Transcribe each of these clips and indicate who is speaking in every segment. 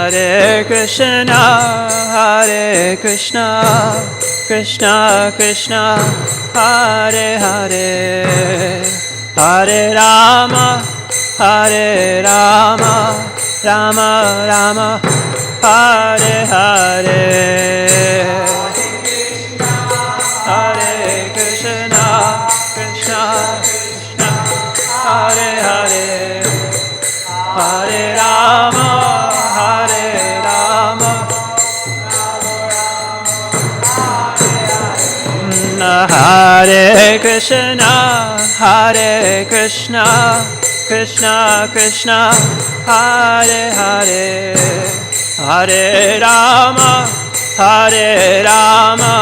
Speaker 1: Hare Krishna, Krishna Krishna, Hare Hare, Hare Rama, Rama Rama, Hare Hare. Hare Krishna, Krishna Krishna, Hare Hare, Hare Rama, Hare Krishna, Krishna Krishna, Hare Hare, Hare Rama,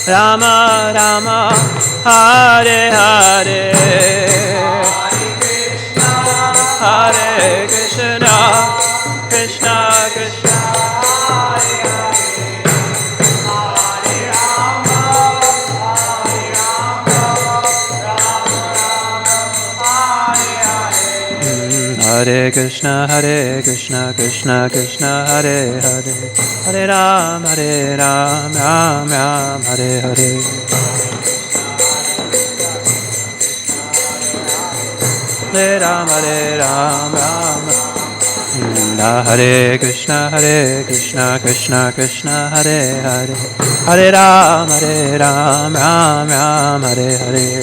Speaker 1: Rama Rama, Hare Hare. Hare Krishna, Krishna Krishna, Hare Krishna, Krishna Krishna, Hare Hare, Hare Ram, Ram Ram, Hare Hare. Hare Ram, Ram. Hare Krishna, Krishna Krishna, Hare Hare, Hare Ram, Ram Ram, Hare Hare.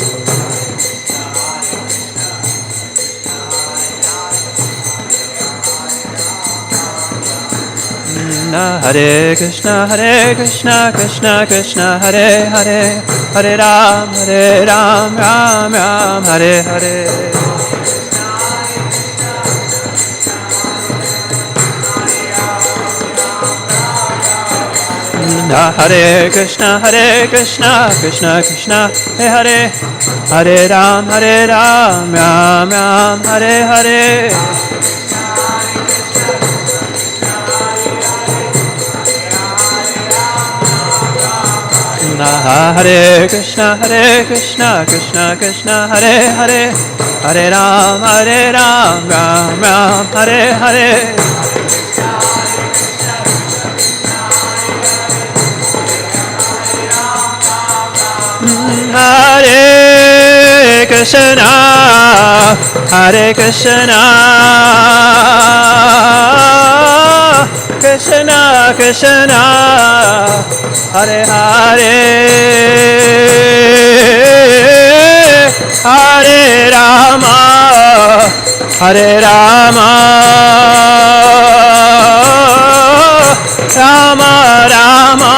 Speaker 1: Hare Krishna, Krishna Krishna, Hare Hare, Hare Ram, Ram Ram, Hare Hare. Hare Krishna, Krishna Krishna, Hare Hare, Hare Ram, Ram Ram, Hare Hare. Hare Krishna, Krishna Krishna, Hare Hare, Hare Ram, Ram Ram, Hare Hare. Hare Krishna, Krishna Krishna, Hare Hare, Hare Rama, Rama Rama,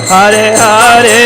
Speaker 1: Hare Hare.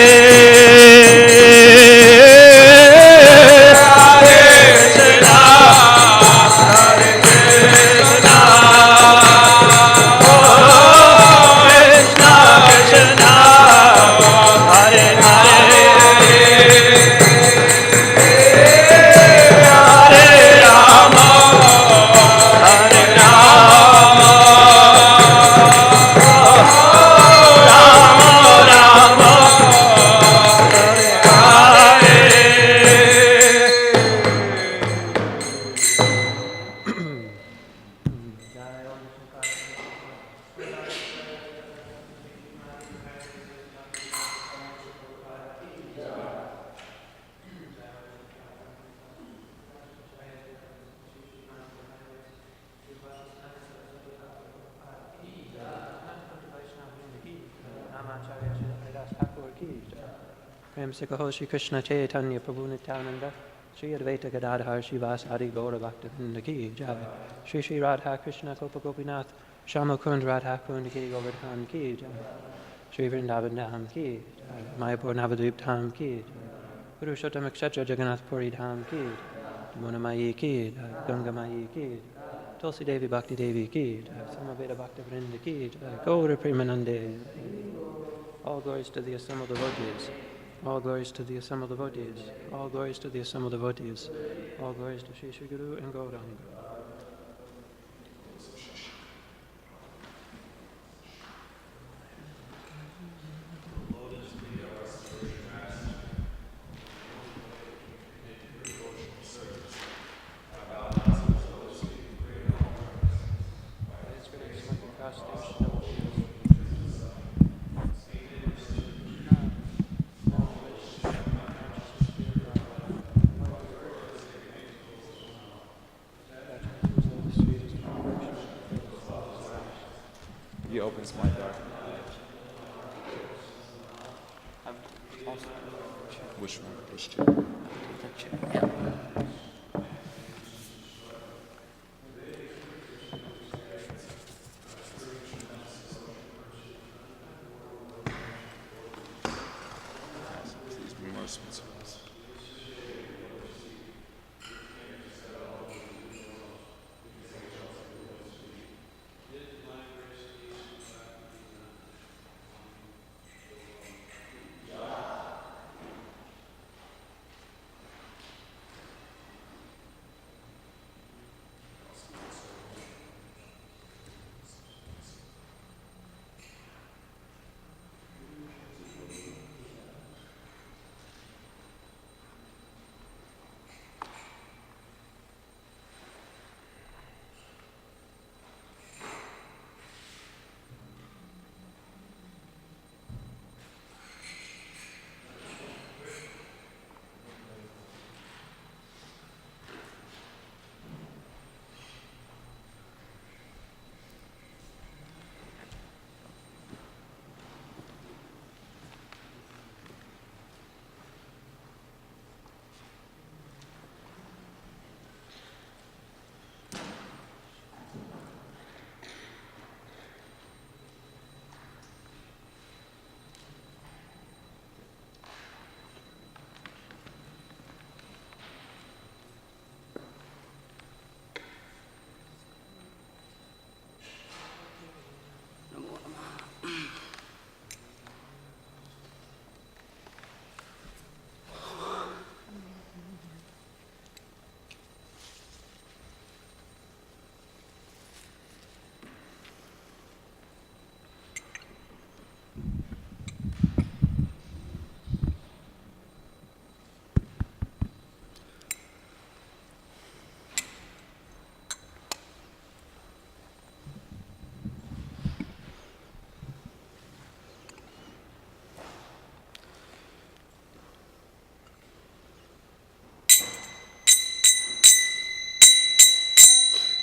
Speaker 1: Prem se kaho Shri Krishna Chaitanya Prabhu Nityananda, Shri Advaita Gadadhar Shivasari Gaura Bhaktivinoda Ki Jai, Shri Shri Radha Krishna Gopa Gopinath Shama Kund Radha Kund Ki Govardhan Ki Jai, Shri Vrindavan Dham Ki Jai, Mayapur Navadvip Dham Ki Jai, Purushottam Kshetra Jagannath Puri Dham Ki Jai, Yamuna Mayi Ki Jai, Ganga Mayi Ki Jai, Tulsi Devi Bhakti Devi Ki Jai, Samaveda Bhakti Vrinda Ki Jai, Gaura Premanande. All glories to the assembled devotees. All glories to the assembled devotees. All glories to the assembled devotees. All glories to Shri Shri Guru and Gauranga.
Speaker 2: is my God. Which one? Which two?
Speaker 1: Yeah.
Speaker 2: Please be merciful to us.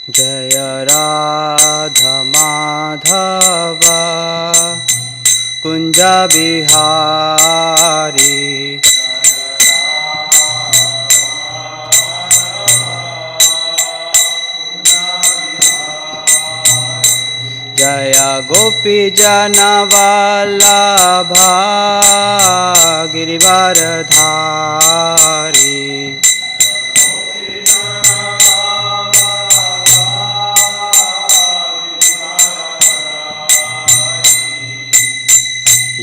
Speaker 3: जय राधा माधव कुंज बिहारी जय गोपी जनवल्लभा गिरिवरधारी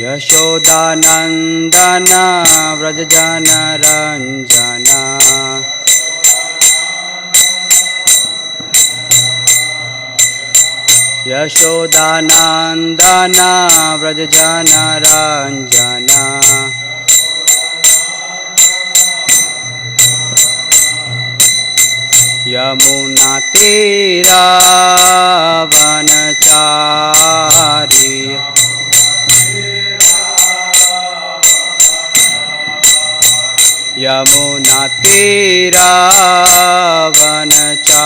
Speaker 3: यशोदानंदन व्रज जनरंजन यशोदानंदन व्रज जनरंजन यमुना तीरा वनचारी यमुना तीरा वनचारी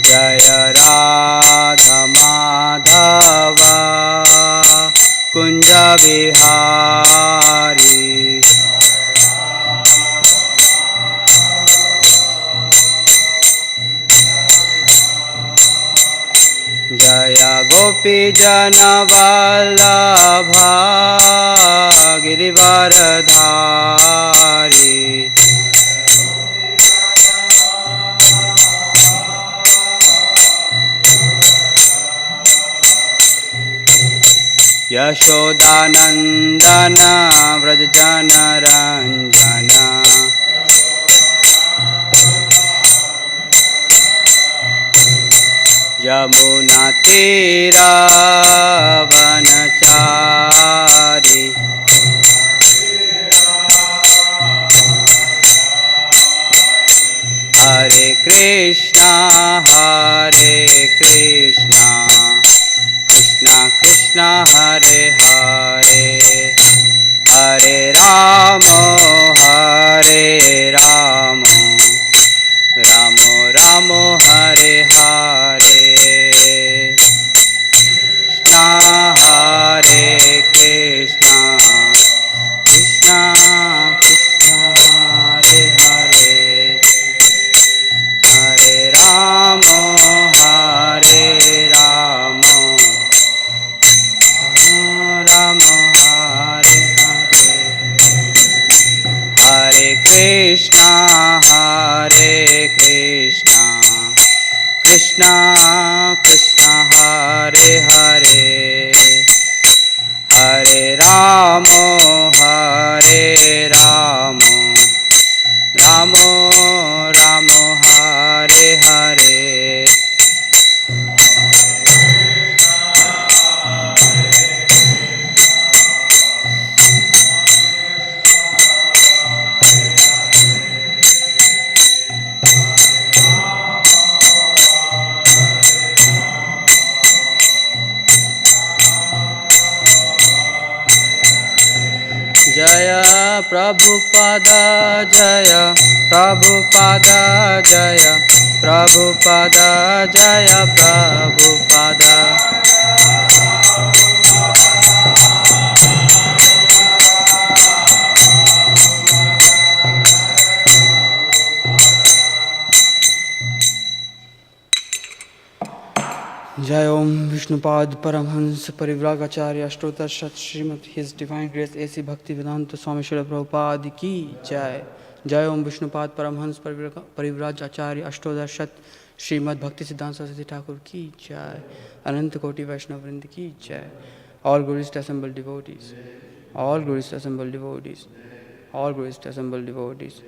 Speaker 3: जय राधा माधव कुंज बिहारी जय गोपी जनवल्लभा गिरिवरधारी यशोदानंदन व्रज जनरंजन यमुना तीरा वनचारी हरे Krishna Krishna Krishna Hare Hare Hare Ram Krishna, Hare Krishna, Krishna Krishna, Hare Hare, Hare Ramo, Hare Ramo, Ramo Ramo, Hare Hare. Jaya Prabhupada, Jaya Prabhupada, Jaya Prabhupada, Jaya Prabhupada. Jai Om Vishnupad Paramhans Parivragacharya Ashtotar Shat Srimad His Divine Grace A.C. Bhakti Vedanta Swami Srila Prabhupada Ki Jai. Jai Om Vishnupad Paramhans Parivragacharya Ashtotar Shat Srimad Bhakti Siddhanta Saraswati Thakur Ki Jai. Ananta Koti Vaishnava Vrinda Ki Jai. All glories to assembled devotees. All glories to assembled devotees. All glories to assembled devotees.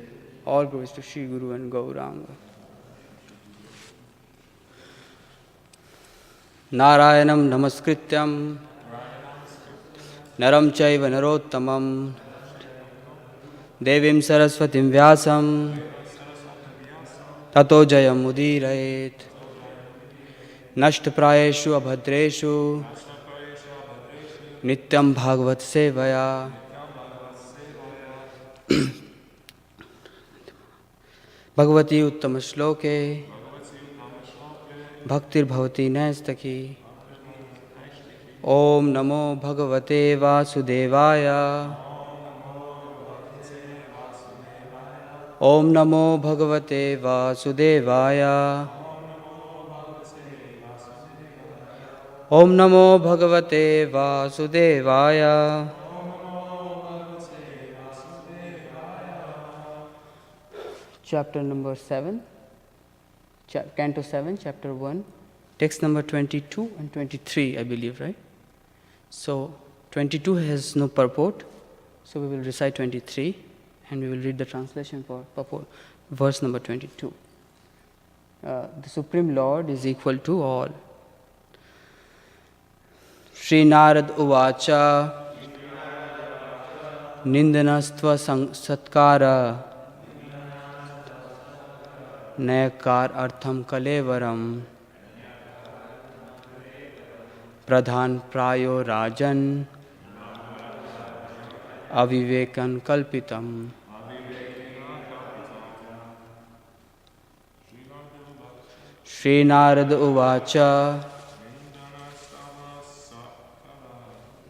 Speaker 3: All glories to Shri Guru and Gauranga. Narayanam namaskrityam naram chaiva narottamam devim saraswatim vyasam tato jayam udirayet nashtaprayeshu abhadreshu nityam bhagavat sevaya bhagavati uttama shloke Bhaktir bhavati naistaki. Om namo bhagavate vasudevaya. Om namo bhagavate vasudevaya. Om namo bhagavate vasudevaya. Chapter number 7. Canto 7, Chapter 1, text number 22 and 23, I believe, right? So, 22 has no purport, so we will recite 23 and we will read the translation for purport, verse number 22. The Supreme Lord is equal to all. Sri Narad Uvacha Nindanastva Satkara नयकार अर्थम कलेवरम प्रधान प्रायो राजन अविवेकन कल्पितम. श्री नारद उवाच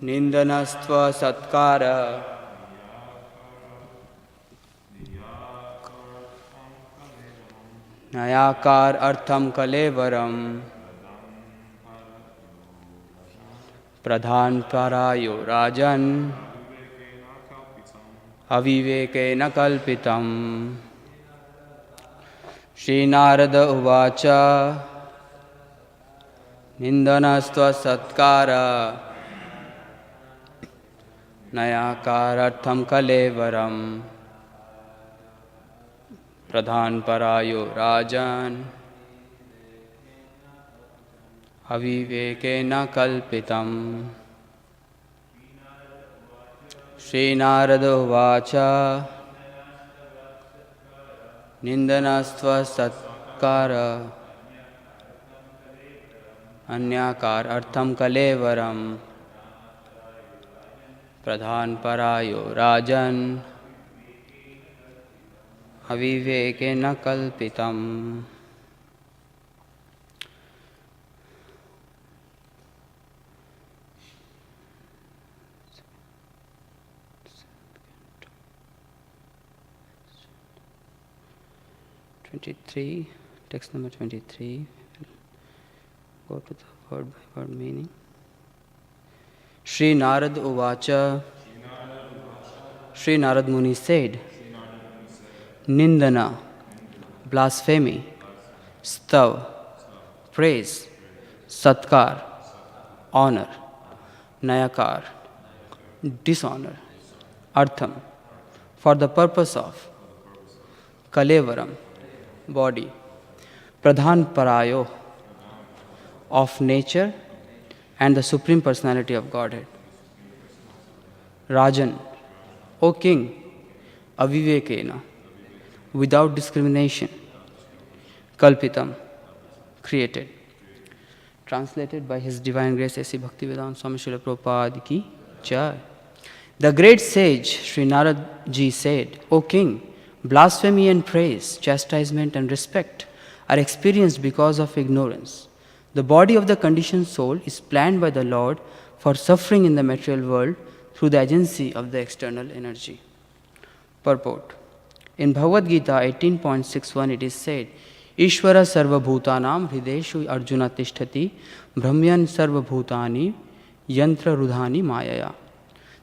Speaker 3: निंदनस्त्व सत्कार नयाकार अर्थम कलेवरम प्रधान परायो राजन अविवेकेन कल्पितम. श्री नारद उवाच निंदनस्त्व सत्कार नयाकार अर्थम कलेवरम प्रधान परायो राजन अविवेकेन कल्पितम. श्री नारद उवाच निंदनस्त्व सत्कार अन्याकार अर्थम कलेवरम प्रधान परायो राजन अविवेकेन कल्पितम. Text number 23. Go to the word by word meaning. Sri Narad Uvacha. Sri Narad Muni said, nindana, blasphemy, stav, praise, satkar, honor, nayakar, dishonor, artham, for the purpose of kalevaram, body, pradhan parayo, of nature and the Supreme Personality of Godhead. Rajan, O King, avivekena, without discrimination, kalpitam, created. Translated by His Divine Grace A.C. Bhaktivedanta Swami Srila Prabhupada ki Jai. The great sage Sri Narad Ji said, O King, blasphemy and praise, chastisement and respect are experienced because of ignorance. The body of the conditioned soul is planned by the Lord for suffering in the material world through the agency of the external energy. Purport. In Bhagavad Gita 18.61 it is said, Ishvara sarva bhutanam hrideshu arjuna tishtati brahmyan sarva bhutani yantra rudhani mayaya.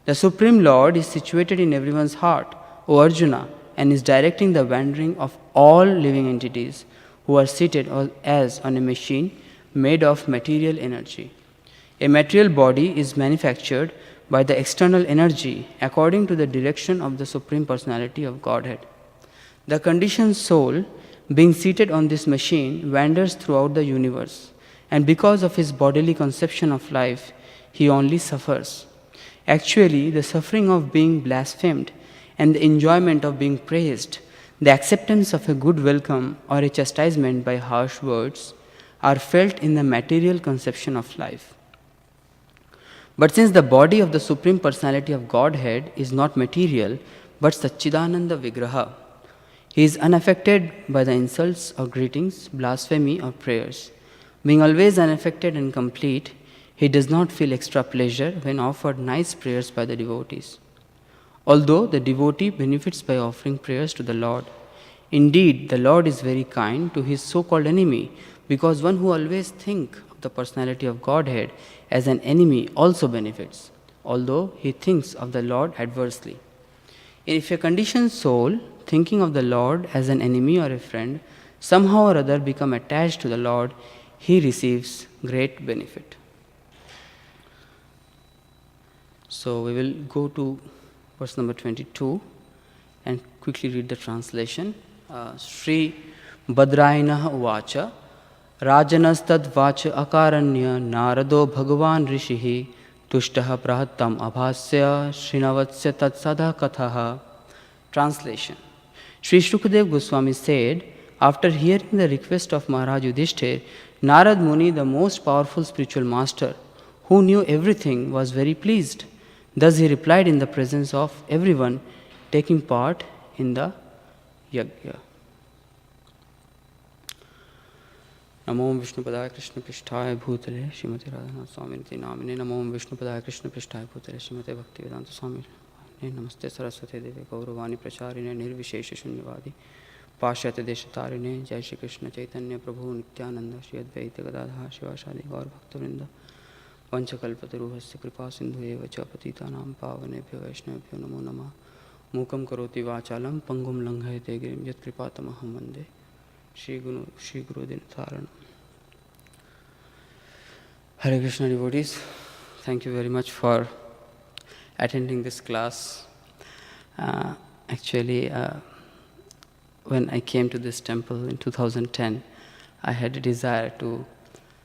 Speaker 3: The Supreme Lord is situated in everyone's heart, O Arjuna, and is directing the wandering of all living entities who are seated as on a machine made of material energy. A material body is manufactured by the external energy according to the direction of the Supreme Personality of Godhead. The conditioned soul, being seated on this machine, wanders throughout the universe, and because of his bodily conception of life, he only suffers. Actually, the suffering of being blasphemed and the enjoyment of being praised, the acceptance of a good welcome or a chastisement by harsh words, are felt in the material conception of life. But since the body of the Supreme Personality of Godhead is not material, but Satchidananda Vigraha, he is unaffected by the insults or greetings, blasphemy or prayers. Being always unaffected and complete, he does not feel extra pleasure when offered nice prayers by the devotees. Although the devotee benefits by offering prayers to the Lord, indeed the Lord is very kind to his so-called enemy, because one who always thinks of the personality of Godhead as an enemy also benefits, although he thinks of the Lord adversely. If a conditioned soul, thinking of the Lord as an enemy or a friend, somehow or other become attached to the Lord, he receives great benefit. So we will go to verse number 22 and quickly read the translation. Sri Badrayana Vacha Rajanastad Vacha Akaranya Narado Bhagavan Rishihi Tushtaha Prahattam Abhasya Srinavatsya Tatsada Kathaha. Translation. Sri Shukdev Goswami said, after hearing the request of Maharaj Yudhishthir, Narad Muni, the most powerful spiritual master, who knew everything, was very pleased. Thus he replied in the presence of everyone taking part in the yajna. Namo Vishnupadaya Krishna Pishtaya Bhutale Srimati Radhanath Swaminiti Namine. Namo Vishnupadaya Krishna Pishtaya Bhutale Srimati Bhaktivedanta Swami Namaste Saraswati Devi Gauravani Pracharine Nirvishesha Shunyavadi Pashyate Deshatarine Jai Shri Krishna Chaitanya Prabhu Nityananda Shri Advaita Gadadha Shivashadi Gaur Bhaktivinoda Vanchakalpataruhasya Kripa Sindhu Eva Cha Patitanam Pavanebhyo Vaishnavabhyo Namo Namah Mukam Karoti Vachalam Pangum Langhayate Girim Yat Kripatamaham Vande Shri Guru Dinatharanam. Hare Krishna devotees, thank you very much for attending this class. Actually, when I came to this temple in 2010, I had a desire to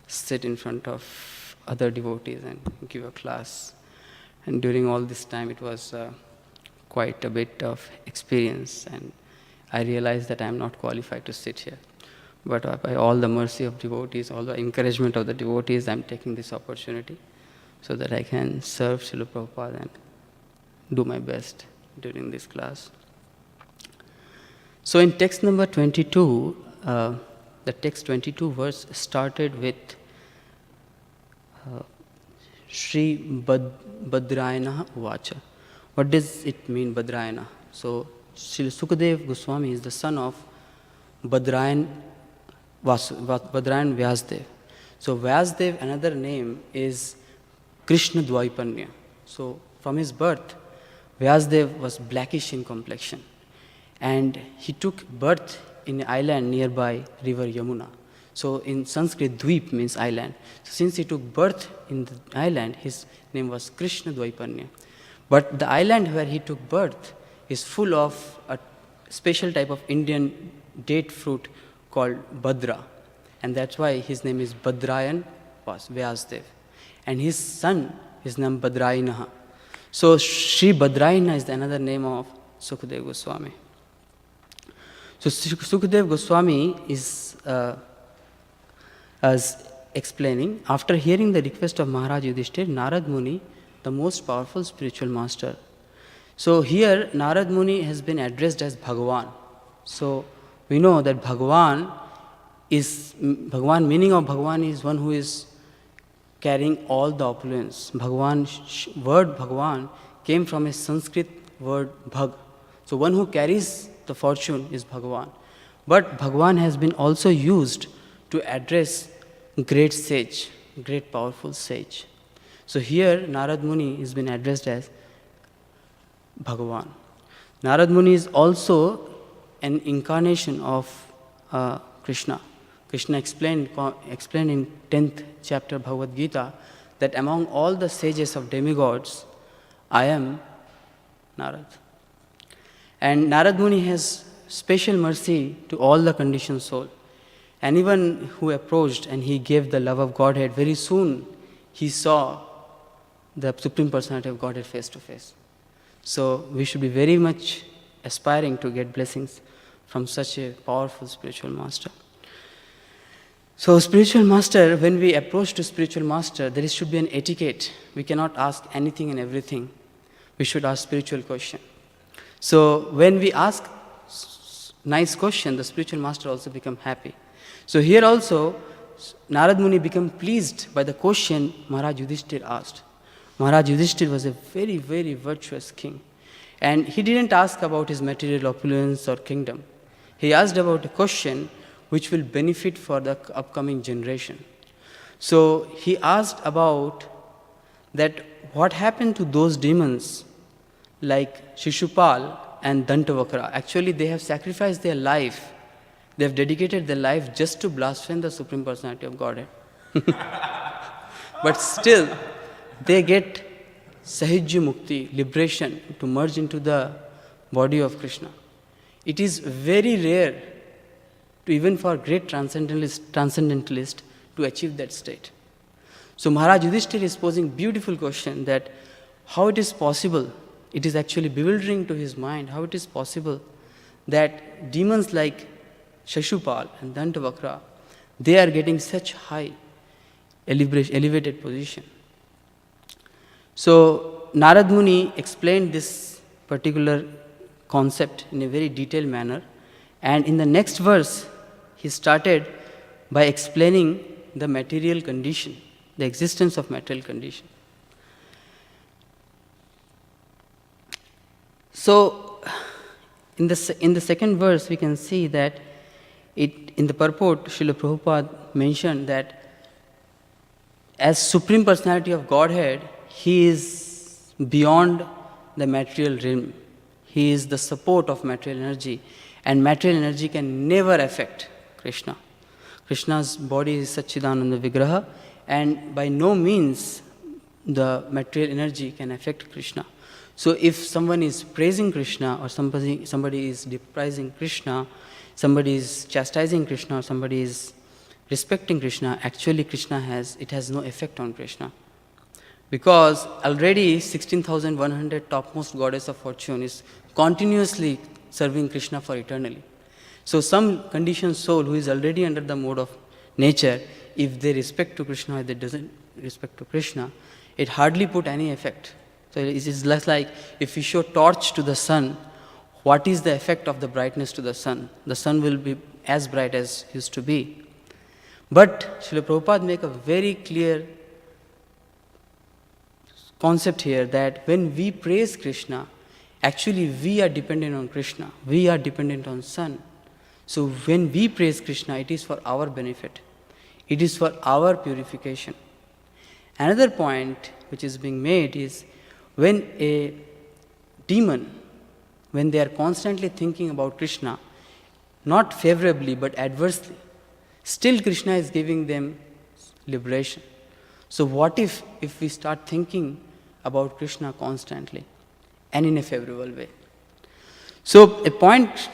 Speaker 3: sit in front of other devotees and give a class. And during all this time, it was quite a bit of experience, and I realized that I am not qualified to sit here. But by all the mercy of devotees, all the encouragement of the devotees, I am taking this opportunity so that I can serve Srila Prabhupada and do my best during this class. So in text number 22, the text 22 verse started with Sri Badrayana Vacha. What does it mean, Badrayana? So Sri Sukadev Goswami is the son of Badrayan Vyasdev. So Vyasdev, another name is Krishna So from his birth, Vyasdev was blackish in complexion. and he took birth in an island nearby river Yamuna. So in Sanskrit, Dweep means island. So since he took birth in the island, his name was Krishna Dvaipanya. But the island where he took birth is full of a special type of Indian date fruit called Badra. And that's why his name is Badrayan Vyasdev. And his son is named Badrayanaha. So Sri Badrayana is another name of Sukadeva Goswami. So Sukadeva Goswami is as explaining, after hearing the request of Maharaj Yudhishthir, Narad Muni, the most powerful spiritual master. So here Narad Muni has been addressed as Bhagavan. So we know that Bhagavan, meaning of Bhagavan is one who is carrying all the opulence. Word Bhagavan came from a Sanskrit word Bhag. So one who carries the fortune is Bhagavan. But Bhagavan has been also used to address great sage, great powerful sage. So here Narad Muni has been addressed as Bhagavan. Narad Muni is also an incarnation of Krishna. Krishna explained in 10th chapter Bhagavad Gita that among all the sages of demigods, I am Narad. And Narad Muni has special mercy to all the conditioned soul. Anyone who approached and he gave the love of Godhead, very soon he saw the Supreme Personality of Godhead face to face. So we should be very much aspiring to get blessings from such a powerful spiritual master. So spiritual master, when we approach to spiritual master, there should be an etiquette. We cannot ask anything and everything. We should ask spiritual question. So when we ask nice question, the spiritual master also become happy. So here also, Narad Muni became pleased by the question Maharaj Yudhishthir asked. Maharaj Yudhishthir was a very, very virtuous king. And he didn't ask about his material opulence or kingdom. He asked about a question which will benefit for the upcoming generation. So he asked about that what happened to those demons like Shishupal and Dantavakra. Actually, they have sacrificed their life. They have dedicated their life just to blaspheme the Supreme Personality of Godhead. But still, they get Sahijya Mukti, liberation, to merge into the body of Krishna. It is very rare, even for great transcendentalist, to achieve that state. So Maharaj Yudhishthir is posing beautiful question that how it is possible, it is actually bewildering to his mind, how it is possible that demons like Shashupal and Dantavakra, they are getting such high elevated position. So Narad Muni explained this particular concept in a very detailed manner, and in the next verse he started by explaining the material condition, the existence of material condition. So in the second verse we can see that in the purport, Srila Prabhupada mentioned that as Supreme Personality of Godhead, he is beyond the material realm. He is the support of material energy, and material energy can never affect Krishna. Krishna's body is Satchidananda Vigraha, and by no means the material energy can affect Krishna. So if someone is praising Krishna, or somebody is depraising Krishna, somebody is chastising Krishna, or somebody is respecting Krishna, actually it has no effect on Krishna. Because already 16,100 topmost goddess of fortune is continuously serving Krishna for eternally. So some conditioned soul who is already under the mode of nature, if they respect to Krishna, if they doesn't respect to Krishna, it hardly put any effect. So it is less like if we show torch to the sun, what is the effect of the brightness to the sun? The sun will be as bright as used to be. But Srila Prabhupada make a very clear concept here that when we praise Krishna, actually we are dependent on Krishna. We are dependent on sun. So when we praise Krishna, it is for our benefit. It is for our purification. Another point which is being made is when a demon, when they are constantly thinking about Krishna, not favorably but adversely, still Krishna is giving them liberation. So what if we start thinking about Krishna constantly and in a favorable way? So a point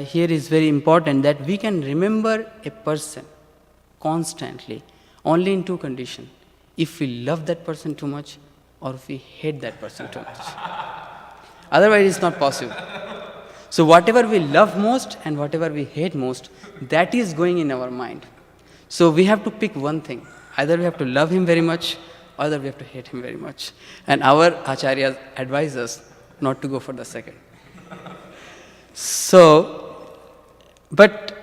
Speaker 3: here is very important, that we can remember a person constantly only in two conditions: if we love that person too much or if we hate that person too much. Otherwise it's not possible. So whatever we love most and whatever we hate most, that is going in our mind. So we have to pick one thing. Either we have to love him very much, or either we have to hate him very much. And our acharyas advise us not to go for the second. So, but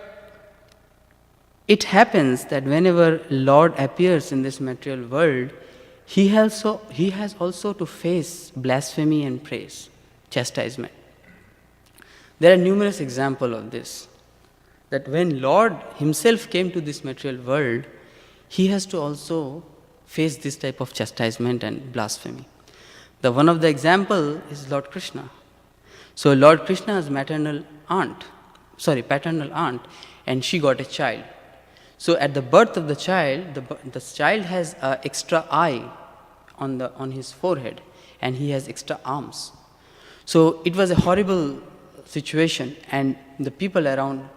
Speaker 3: it happens that whenever Lord appears in this material world, he has also to face blasphemy and praise, chastisement. There are numerous examples of this, that when Lord himself came to this material world, he has to also face this type of chastisement and blasphemy. One of the example is Lord Krishna. So Lord Krishna's paternal aunt, and she got a child. So at the birth of the child, the child has an extra eye on his forehead, and he has extra arms. So it was a horrible situation, and the people around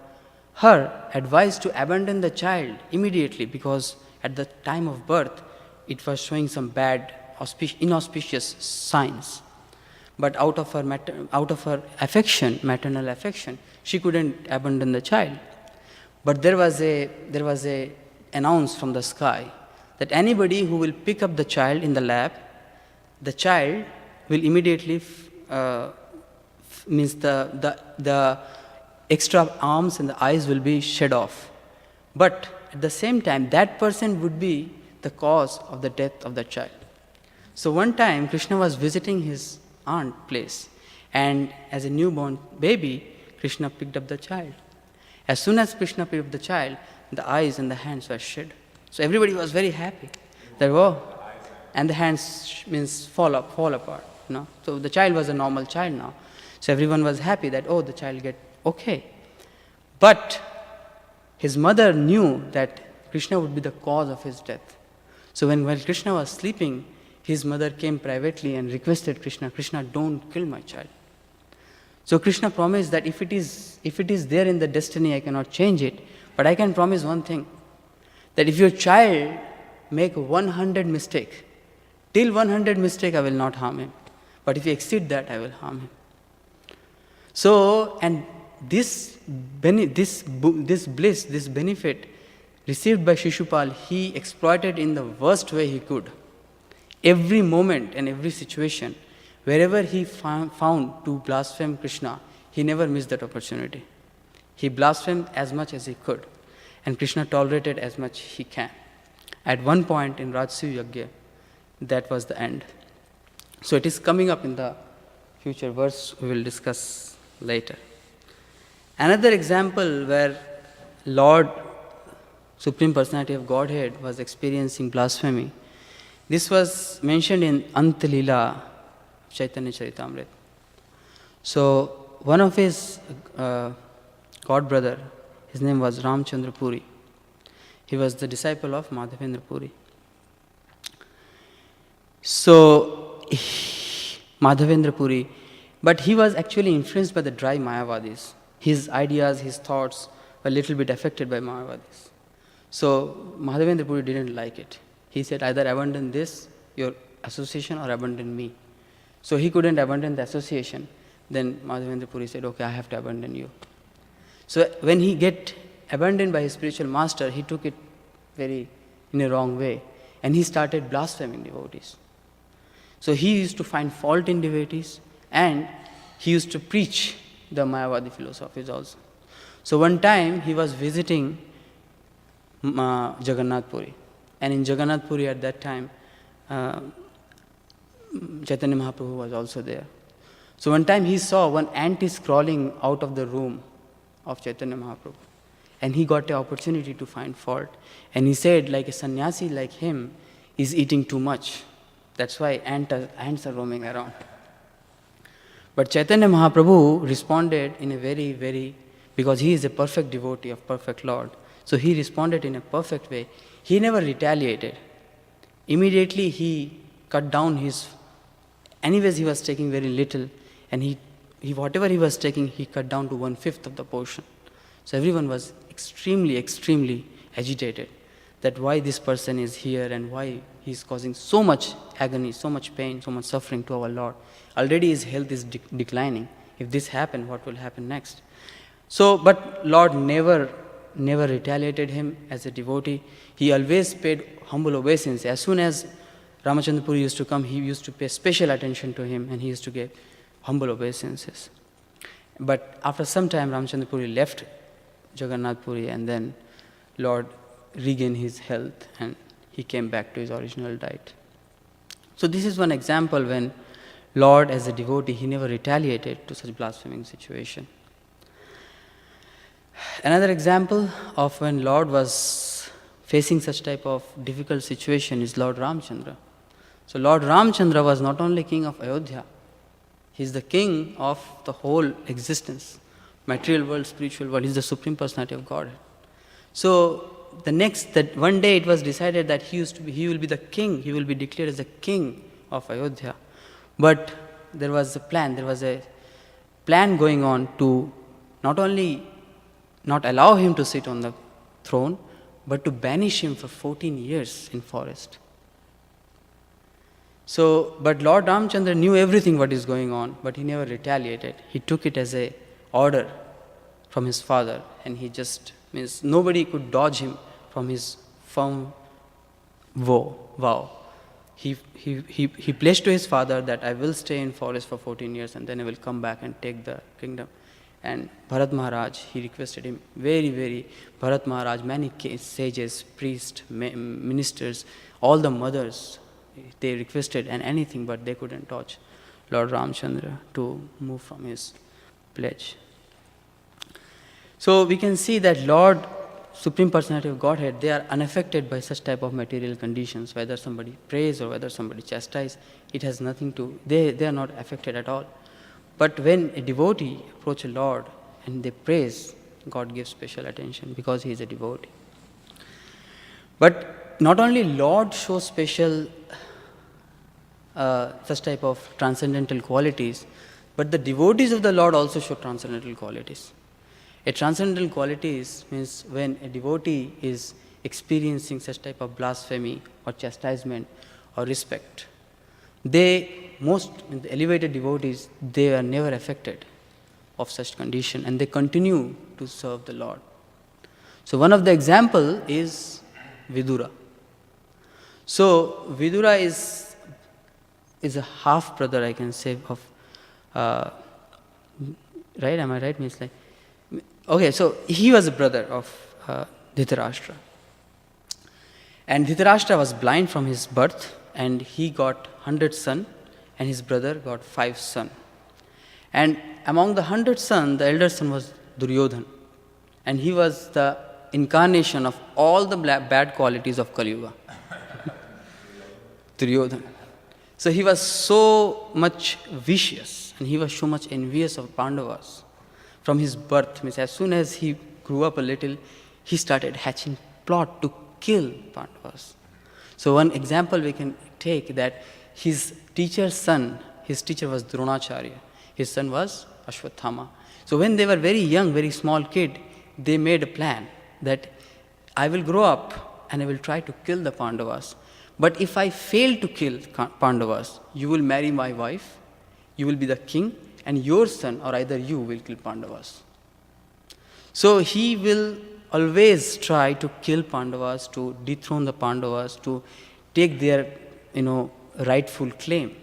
Speaker 3: her advised to abandon the child immediately, because at the time of birth it was showing some bad, inauspicious signs. But out of her affection, maternal affection, she couldn't abandon the child. But there was a announce from the sky that anybody who will pick up the child in the lap, the child will immediately means the extra arms and the eyes will be shed off. But at the same time, that person would be the cause of the death of the child. So one time, Krishna was visiting his aunt's place, and as a newborn baby, Krishna picked up the child. As soon as Krishna picked up the child, the eyes and the hands were shed. So everybody was very happy. And the hands means fall apart. So the child was a normal child now. So everyone was happy that, the child get okay. But his mother knew that Krishna would be the cause of his death. So while Krishna was sleeping, his mother came privately and requested Krishna, don't kill my child. So Krishna promised that if it is there in the destiny, I cannot change it, but I can promise one thing, that if your child make 100 mistake, till 100 mistake I will not harm him, but if he exceed that, I will harm him. So, and this bliss, this benefit received by Shishupal, he exploited in the worst way he could. Every moment and every situation, wherever he found to blaspheme Krishna, he never missed that opportunity. He blasphemed as much as he could, and Krishna tolerated as much he can. At one point in Rajsu Yagya, that was the end. So it is coming up in the future verse we will discuss later. Another example where Lord, Supreme Personality of Godhead, was experiencing blasphemy, this was mentioned in Ant Lila Chaitanya Charitamrita. So one of his god brother, his name was Ramchandra Puri. He was the disciple of Madhavendra Puri. So Madhavendra Puri, but he was actually influenced by the dry Mayavadis. His ideas, his thoughts were a little bit affected by Mayavadis. So Madhavendra Puri didn't like it. He said, either abandon this, your association, or abandon me. So he couldn't abandon the association. Then Madhavendra Puri said, okay, I have to abandon you. So when he get abandoned by his spiritual master, he took it in a wrong way. And he started blaspheming devotees. So he used to find fault in devotees, and he used to preach the Mayavadi philosophies also. So one time he was visiting Jagannath Puri. And in Jagannath Puri at that time, Chaitanya Mahaprabhu was also there. So one time he saw one ant is crawling out of the room of Chaitanya Mahaprabhu. And he got the opportunity to find fault. And he said, like a sannyasi like him is eating too much. That's why ants are roaming around. But Chaitanya Mahaprabhu responded in a very, because he is a perfect devotee of perfect Lord, so he responded in a perfect way. He never retaliated. Immediately he cut down his, anyways he was taking very little, and he whatever he was taking, he cut down to 1/5 of the portion. So everyone was extremely agitated that why this person is here and why he is causing so much agony, so much pain, so much suffering to our Lord. Already his health is declining. If this happens, what will happen next? So, but Lord never retaliated him as a devotee. He always paid humble obeisance. As soon as Ramachandra Puri used to come, he used to pay special attention to him and he used to give humble obeisances. But after some time, Ramachandra Puri left Jagannath Puri, and then Lord regained his health and he came back to his original diet. So this is one example when Lord as a devotee, he never retaliated to such blaspheming situation. Another example of when Lord was facing such type of difficult situation is Lord Ramchandra. So Lord Ramchandra was not only king of Ayodhya, he is the king of the whole existence, material world, spiritual world. He is the Supreme Personality of Godhead. So that one day it was decided that he will be the king, he will be declared as the king of Ayodhya. But there was a plan going on to not only not allow him to sit on the throne, but to banish him for 14 years in forest. So, but Lord Ramchandra knew everything what is going on, but he never retaliated. He took it as a order from his father, and he just means nobody could dodge him from his firm vow. He pledged to his father that I will stay in forest for 14 years and then I will come back and take the kingdom. And Bharat Maharaj, he requested him very, Bharat Maharaj, many sages, priests, ministers, all the mothers, they requested and anything, but they couldn't touch Lord Ramchandra to move from his pledge. So we can see that Lord, Supreme Personality of Godhead, they are unaffected by such type of material conditions, whether somebody prays or whether somebody chastises, it has nothing to, they are not affected at all. But when a devotee approaches a Lord and they praise, God gives special attention because he is a devotee. But not only Lord shows special such type of transcendental qualities, but the devotees of the Lord also show transcendental qualities. A transcendental qualities means when a devotee is experiencing such type of blasphemy or chastisement or respect, the elevated devotees, they are never affected of such condition and they continue to serve the Lord. So one of the example is Vidura. So Vidura is a half brother, I can say, of right? Am I right? Means like, okay, so he was a brother of Dhritarashtra. And Dhritarashtra was blind from his birth, and he got 100 sons, and his brother got 5 sons. And among the 100 sons, the elder son was Duryodhan, and he was the incarnation of all the bad qualities of Kali Yuga. Duryodhan. So he was so much vicious, and he was so much envious of Pandavas. From his birth, means as soon as he grew up a little, he started hatching plot to kill Pandavas. So one example we can take that his teacher's son, his teacher was Dronacharya, his son was Ashwathama. So when they were very young, very small kid, they made a plan that I will grow up and I will try to kill the Pandavas. But if I fail to kill Pandavas, you will marry my wife, you will be the king, and your son or either you will kill Pandavas. So he will always try to kill Pandavas, to dethrone the Pandavas, to take their rightful claim.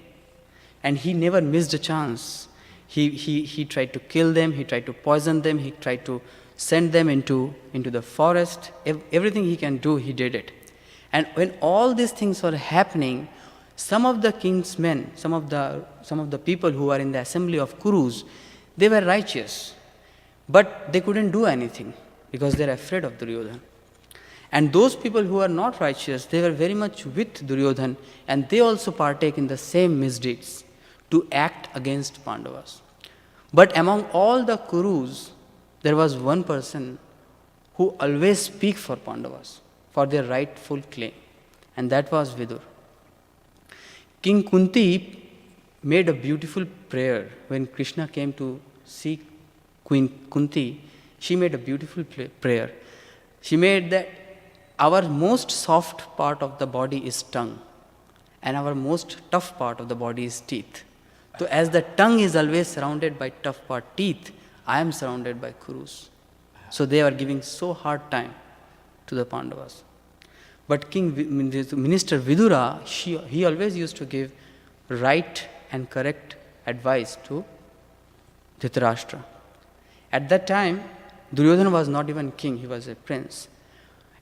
Speaker 3: And he never missed a chance. He tried to kill them, he tried to poison them, he tried to send them into the forest. Everything he can do, he did it. And when all these things were happening, some of the king's men, some of the people who are in the assembly of Kurus, they were righteous, but they couldn't do anything because they are afraid of Duryodhan. And those people who are not righteous, they were very much with Duryodhan, and they also partake in the same misdeeds to act against Pandavas. But among all the Kurus, there was one person who always speak for Pandavas, for their rightful claim, and that was Vidur. King Kunti made a beautiful prayer when Krishna came to see Queen Kunti. She made a beautiful prayer. She made that our most soft part of the body is tongue, and our most tough part of the body is teeth. So as the tongue is always surrounded by tough part teeth, I am surrounded by Kurus. So they are giving so hard time to the Pandavas. But Minister Vidura, he always used to give right and correct advice to Dhritarashtra. At that time, Duryodhana was not even king, he was a prince.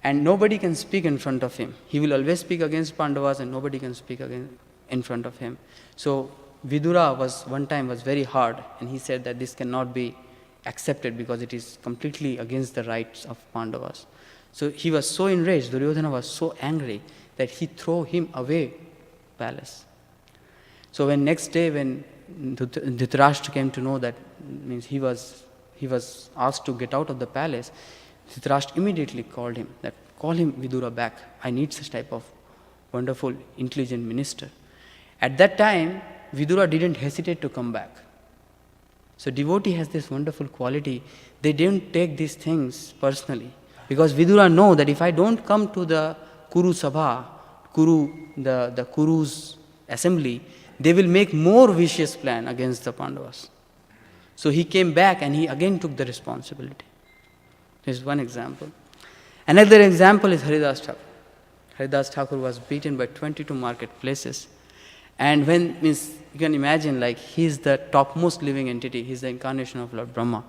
Speaker 3: And nobody can speak in front of him. He will always speak against Pandavas and nobody can speak in front of him. So Vidura one time was very hard, and he said that this cannot be accepted because it is completely against the rights of Pandavas. So he was so enraged, Duryodhana was so angry that he threw him away palace. So when next day when Dhritarashtra came to know that, means he was asked to get out of the palace, Dhritarashtra immediately called him, that call him Vidura back. I need such type of wonderful, intelligent minister. At that time, Vidura didn't hesitate to come back. So devotee has this wonderful quality. They didn't take these things personally. Because Vidura know that if I don't come to the Kuru Sabha, the Kuru's assembly, they will make more vicious plan against the Pandavas. So he came back and he again took the responsibility. This is one example. Another example is Haridas Thakur. Haridas Thakur was beaten by 22 marketplaces. And you can imagine, like, he is the topmost living entity. He is the incarnation of Lord Brahma.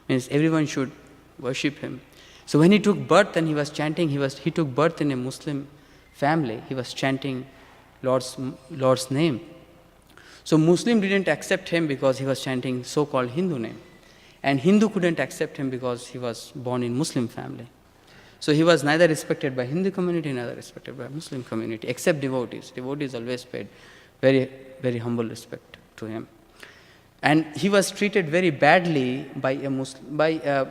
Speaker 3: Means everyone should worship him. So when he took birth and he was chanting, he took birth in a Muslim family. He was chanting Lord's name. So Muslim didn't accept him because he was chanting so-called Hindu name. And Hindu couldn't accept him because he was born in Muslim family. So he was neither respected by Hindu community, neither respected by Muslim community, except devotees. Devotees always paid very, very humble respect to him. And he was treated very badly by a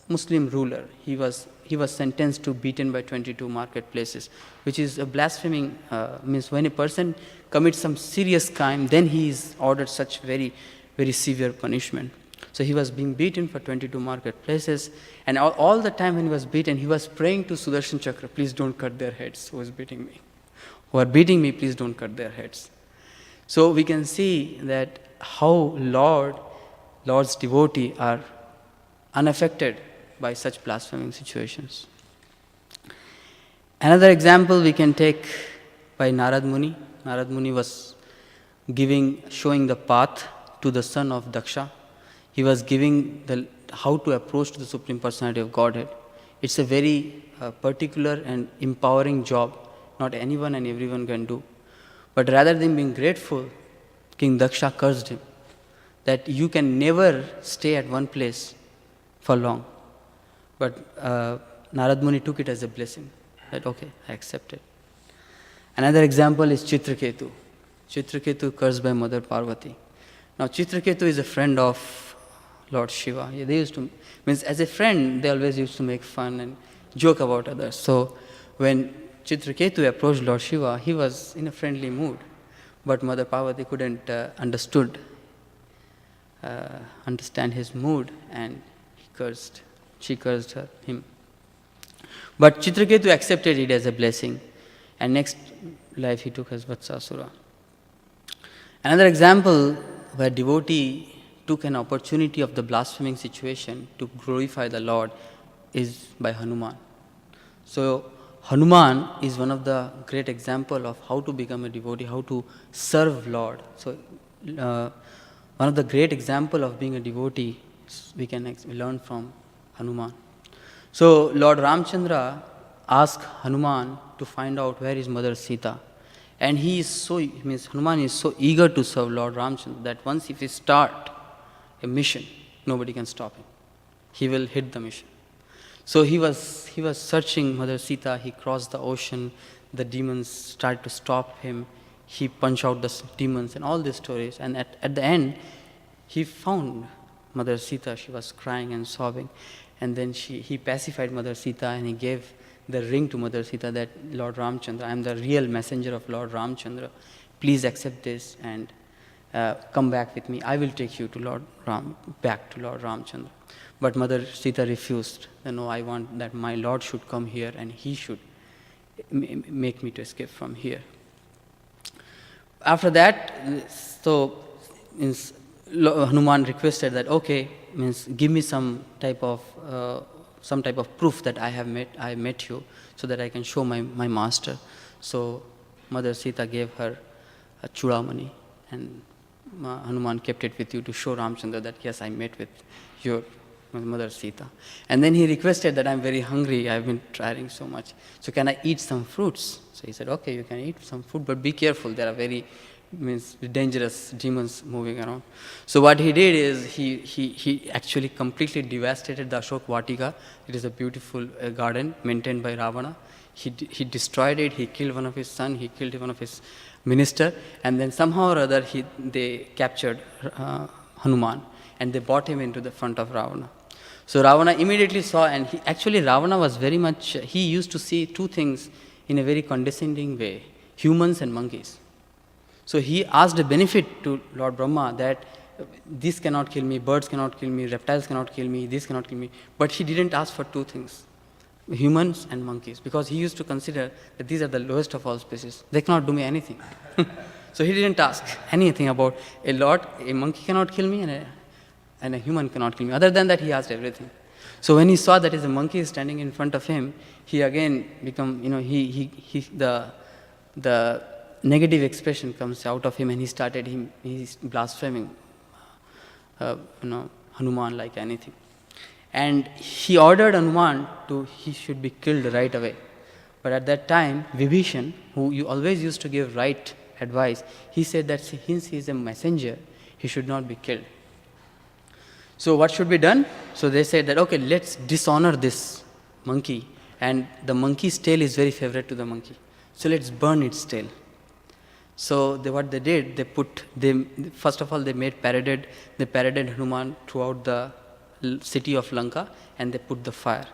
Speaker 3: Muslim ruler. He was sentenced to beaten by 22 marketplaces, which is a blaspheming, means when a person commits some serious crime, then he is ordered such very, very severe punishment. So he was being beaten for 22 marketplaces, and all the time when he was beaten, he was praying to Sudarshan Chakra, please don't cut their heads, who is beating me. Who are beating me, please don't cut their heads. So we can see that how Lord's devotee are unaffected by such blaspheming situations. Another example we can take by Narad Muni. Narad Muni was showing the path to the son of Daksha. He was giving how to approach to the Supreme Personality of Godhead. It's a very particular and empowering job. Not anyone and everyone can do. But rather than being grateful, King Daksha cursed him that you can never stay at one place for long. But Narad Muni took it as a blessing. That okay, I accept it. Another example is Chitraketu. Chitraketu cursed by Mother Parvati. Now Chitraketu is a friend of Lord Shiva. They used to, as a friend, they always used to make fun and joke about others. So when Chitraketu approached Lord Shiva, he was in a friendly mood. But Mother Parvati couldn't understand his mood, and she cursed him. But Chitraketu accepted it as a blessing, and next life he took as Vatsasura. Another example where devotee took an opportunity of the blaspheming situation to glorify the Lord is by Hanuman. So Hanuman is one of the great example of how to become a devotee, how to serve Lord. So one of the great example of being a devotee we can learn from Hanuman. So Lord Ramchandra asked Hanuman to find out where is Mother Sita. And Hanuman is so eager to serve Lord Ramchandra that once if he start a mission, nobody can stop him. He will hit the mission. So he was searching Mother Sita. He crossed the ocean. The demons tried to stop him. He punched out the demons and all these stories. And at the end, he found Mother Sita. She was crying and sobbing. And then he pacified Mother Sita, and he gave the ring to Mother Sita that, Lord Ramchandra, I am the real messenger of Lord Ramchandra. Please accept this and come back with me. I will take you to back to Lord Ramchandra. But Mother Sita refused. No, I want that my Lord should come here and he should make me to escape from here. After that, so Hanuman requested that, okay, give me some type of proof that I met you, so that I can show my master. So Mother Sita gave her a chudamani, and Hanuman kept it with you to show Ramchandra that yes, I met with your Mother Sita. And then he requested that I'm very hungry, I've been trying so much, so can I eat some fruits? So he said, okay, you can eat some fruit, but be careful, there are very dangerous demons moving around. So what he did is he actually completely devastated the Ashok Vatika. It is a beautiful garden maintained by Ravana. He destroyed it, he killed one of his sons, he killed one of his minister, and then somehow or other they captured Hanuman, and they brought him into the front of Ravana. So Ravana immediately saw, and Ravana was very much, he used to see two things in a very condescending way, humans and monkeys. So he asked a benefit to Lord Brahma that this cannot kill me, birds cannot kill me, reptiles cannot kill me, this cannot kill me. But he didn't ask for two things, humans and monkeys, because he used to consider that these are the lowest of all species. They cannot do me anything. So he didn't ask anything about a monkey cannot kill me and a human cannot kill me. Other than that, he asked everything. So when he saw that a monkey is standing in front of him, he again the negative expression comes out of him, and he's blaspheming, Hanuman like anything. And he ordered Hanuman he should be killed right away. But at that time, Vibhishan, who you always used to give right advice, he said that since he is a messenger, he should not be killed. So what should be done? So they said that, okay, let's dishonor this monkey, and the monkey's tail is very favorite to the monkey. So let's burn its tail. So what they did, first of all they paraded Hanuman throughout the city of Lanka, and they put the fire.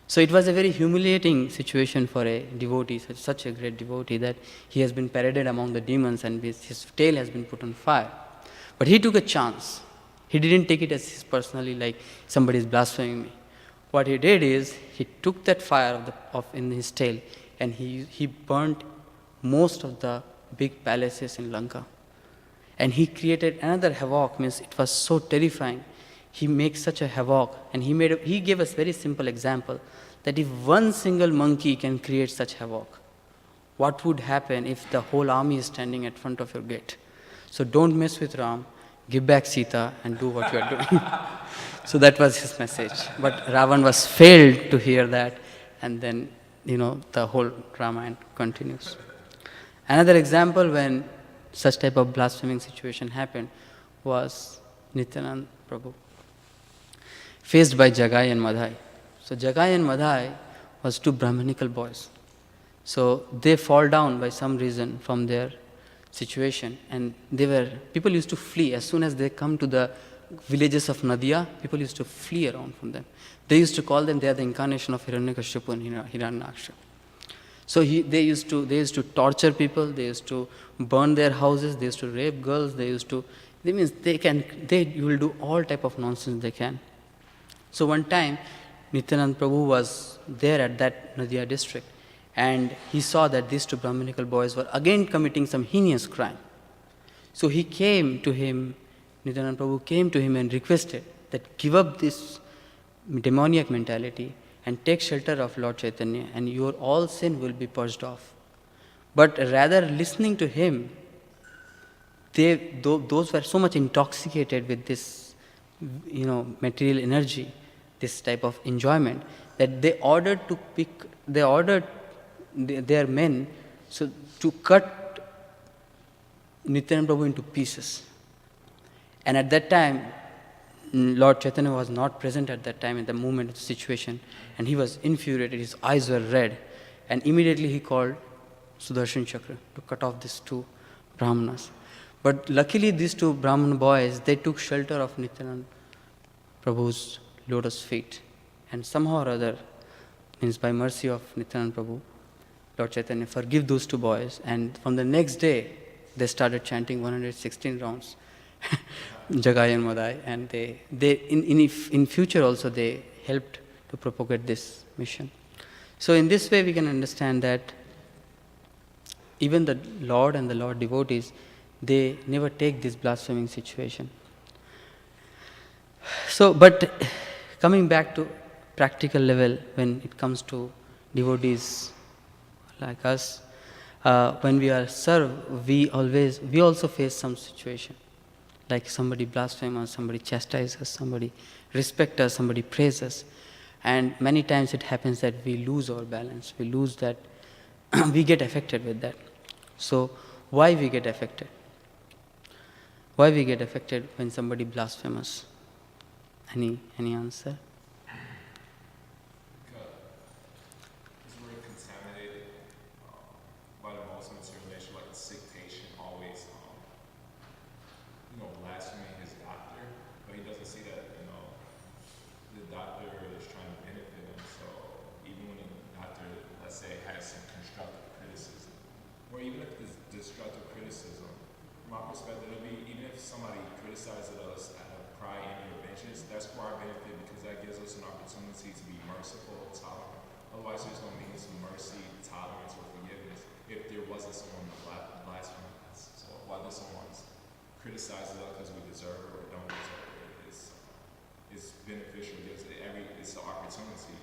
Speaker 3: So it was a very humiliating situation for a devotee, such a great devotee, that he has been paraded among the demons and his tail has been put on fire. But he took a chance. He didn't take it as personally like somebody is blaspheming me. What he did is he took that fire in his tail, and he burnt most of the big palaces in Lanka. And he created another havoc, it was so terrifying. He makes such a havoc, and he gave us very simple example that if one single monkey can create such havoc, what would happen if the whole army is standing at front of your gate? So don't mess with Ram, give back Sita and do what you are doing. So that was his message. But Ravan was failed to hear that, and then the whole Ramayana continues. Another example when such type of blaspheming situation happened was Nityananda Prabhu, faced by Jagai and Madhai. So Jagai and Madhai was two Brahmanical boys. So they fall down by some reason from their situation, and people used to flee. As soon as they come to the villages of Nadia, people used to flee around from them. They used to call them, they are the incarnation of Hiranyakashipu and Hiranyaksha. So they used to torture people, they used to burn their houses, they used to rape girls, you will do all type of nonsense they can. So one time, Nityananda Prabhu was there at that Nadia district, and he saw that these two Brahmanical boys were again committing some heinous crime. So he came to him, Nityananda Prabhu came to him and requested that give up this demoniac mentality and take shelter of Lord Chaitanya, and your all sin will be purged off. But rather listening to him, those were so much intoxicated with this, material energy, this type of enjoyment, that they ordered their men to cut Nityananda Prabhu into pieces. And at that time, Lord Chaitanya was not present at that time in the moment of the situation, and he was infuriated, his eyes were red, and immediately he called Sudarshan Chakra to cut off these two Brahmanas. But luckily these two Brahmin boys, they took shelter of Nityananda Prabhu's lotus feet. And somehow or other, means by mercy of Nityananda Prabhu, Lord Chaitanya forgive those two boys. And from the next day, they started chanting 116 rounds, Jagayan Madai. And they in future also they helped to propagate this mission. So in this way we can understand that even the Lord and the Lord devotees, they never take this blaspheming situation. So, but coming back to practical level, when it comes to devotees like us, when we are served, we also face some situation, like somebody blasphemes us, somebody chastises us, somebody respects us, somebody praises us, and many times it happens that we lose our balance, we lose that, we get affected with that. So, why we get affected? Why we get affected when somebody blasphemes us? Any answer?
Speaker 2: Because we're contaminated by the most material nature, like a sick patient always, blaspheming his doctor, but he doesn't see that, the doctor is trying to benefit him. So even when the doctor, let's say, has some constructive criticism, or even if there's destructive criticism, from my perspective, it'll be, even if somebody criticizes us out of pride and interventions, that's for our benefit, because that gives us an opportunity to be merciful, tolerant. Otherwise, there's no means of mercy, tolerance, or forgiveness if there wasn't someone blaspheming us. So whether someone's criticizes us because we deserve it or don't deserve it, is beneficial, because it's an opportunity.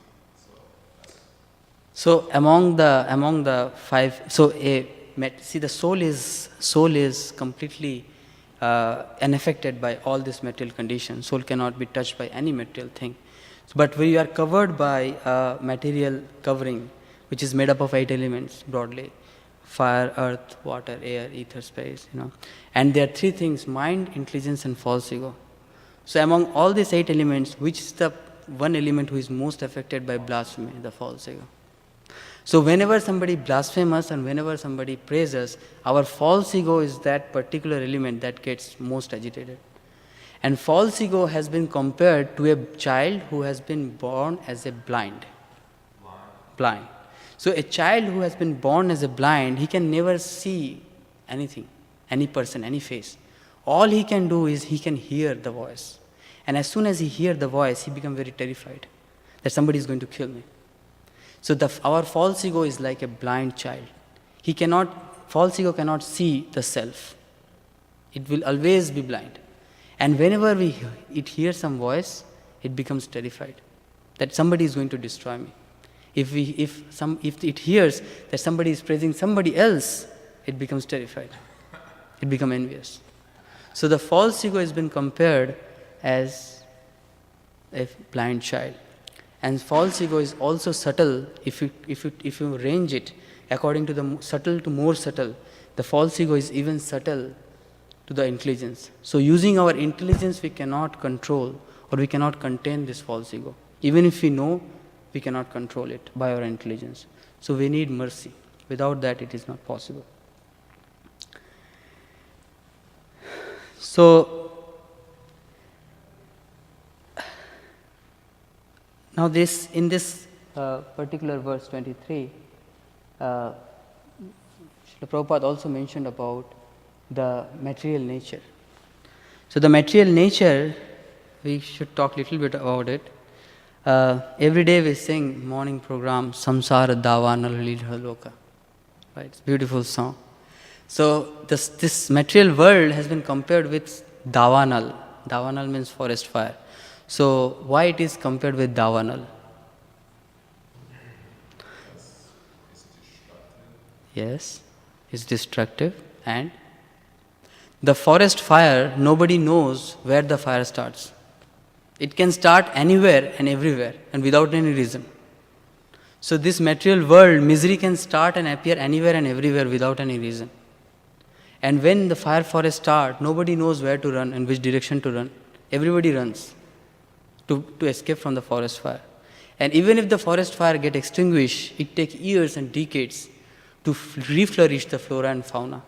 Speaker 3: So among the five, see, the soul is completely unaffected by all these material conditions. Soul cannot be touched by any material thing. But we are covered by material covering, which is made up of 8 elements broadly: fire, earth, water, air, ether, space. And there are 3 things: mind, intelligence, and false ego. So among all these 8 elements, which is the one element who is most affected by blasphemy? The false ego. So whenever somebody blasphemes us and whenever somebody praises us, our false ego is that particular element that gets most agitated. And false ego has been compared to a child who has been born as a blind. So a child who has been born as a blind, he can never see anything, any person, any face. All he can do is he can hear the voice. And as soon as he hears the voice, he becomes very terrified that somebody is going to kill me. So our false ego is like a blind child. False ego cannot see the self. It will always be blind. And whenever it hears some voice, it becomes terrified that somebody is going to destroy me. If it hears that somebody is praising somebody else, it becomes terrified. It becomes envious. So the false ego has been compared as a blind child. And false ego is also subtle. If you range it according to the subtle to more subtle, the false ego is even subtle to the intelligence. So using our intelligence, we cannot control or we cannot contain this false ego. Even if we know, we cannot control it by our intelligence. So we need mercy. Without that, it is not possible. So now in this particular verse 23, Srila Prabhupada also mentioned about the material nature. So the material nature, we should talk a little bit about it. Every day we sing morning program, Samsara Davanal Lidha Loka. Right? It's a beautiful song. So this material world has been compared with Davanal. Davanal means forest fire. So why it is compared with Davanal? Yes, it's destructive. And the forest fire, nobody knows where the fire starts. It can start anywhere and everywhere and without any reason. So this material world, misery can start and appear anywhere and everywhere without any reason. And when the fire forest starts, nobody knows where to run and which direction to run. Everybody runs to escape from the forest fire. And even if the forest fire gets extinguished, it takes years and decades to reflourish the flora and fauna.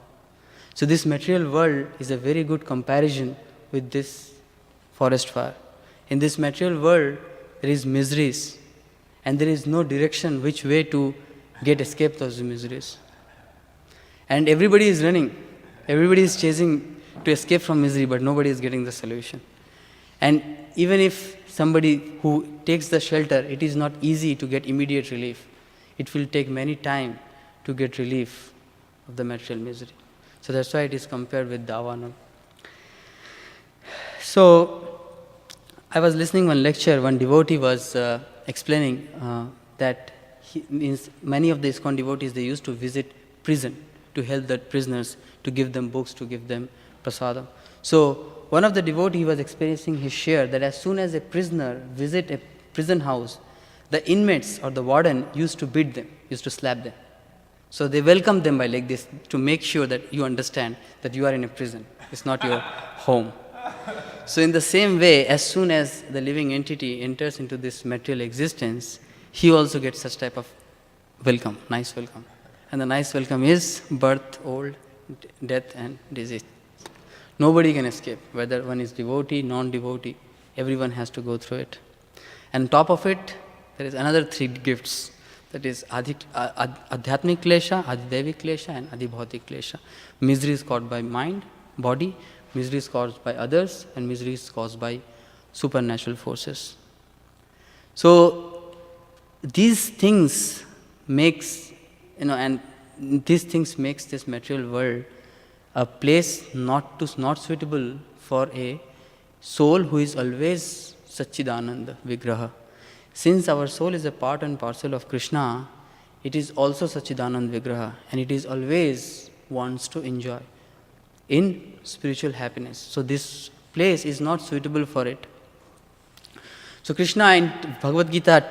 Speaker 3: So this material world is a very good comparison with this forest fire. In this material world, there is miseries, and there is no direction which way to get escape those miseries. And everybody is running, everybody is chasing to escape from misery, but nobody is getting the solution. And even if somebody who takes the shelter, it is not easy to get immediate relief. It will take many time to get relief of the material misery. So that's why it is compared with Davanam. So I was listening one lecture, one devotee was explaining that many of the ISKCON devotees, they used to visit prison to help the prisoners, to give them books, to give them prasadam. So one of the devotees was experiencing his share that as soon as a prisoner visit a prison house, the inmates or the warden used to beat them, used to slap them. So they welcome them by like this to make sure that you understand that you are in a prison. It's not your home. So in the same way, as soon as the living entity enters into this material existence, he also gets such type of welcome, nice welcome. And the nice welcome is birth, old, death and disease. Nobody can escape, whether one is devotee, non-devotee, everyone has to go through it. And on top of it, there is another 3 gifts, that is Adhyatmik Klesha, Adhidevi Klesha and Adhibhautik Klesha. Misery is caused by mind, body, misery is caused by others, and misery is caused by supernatural forces. So these things makes, and these things makes this material world a place not suitable for a soul who is always Satchidananda Vigraha. Since our soul is a part and parcel of Krishna, it is also Satchidananda Vigraha, and it is always wants to enjoy in spiritual happiness. So this place is not suitable for it. So Krishna in Bhagavad Gita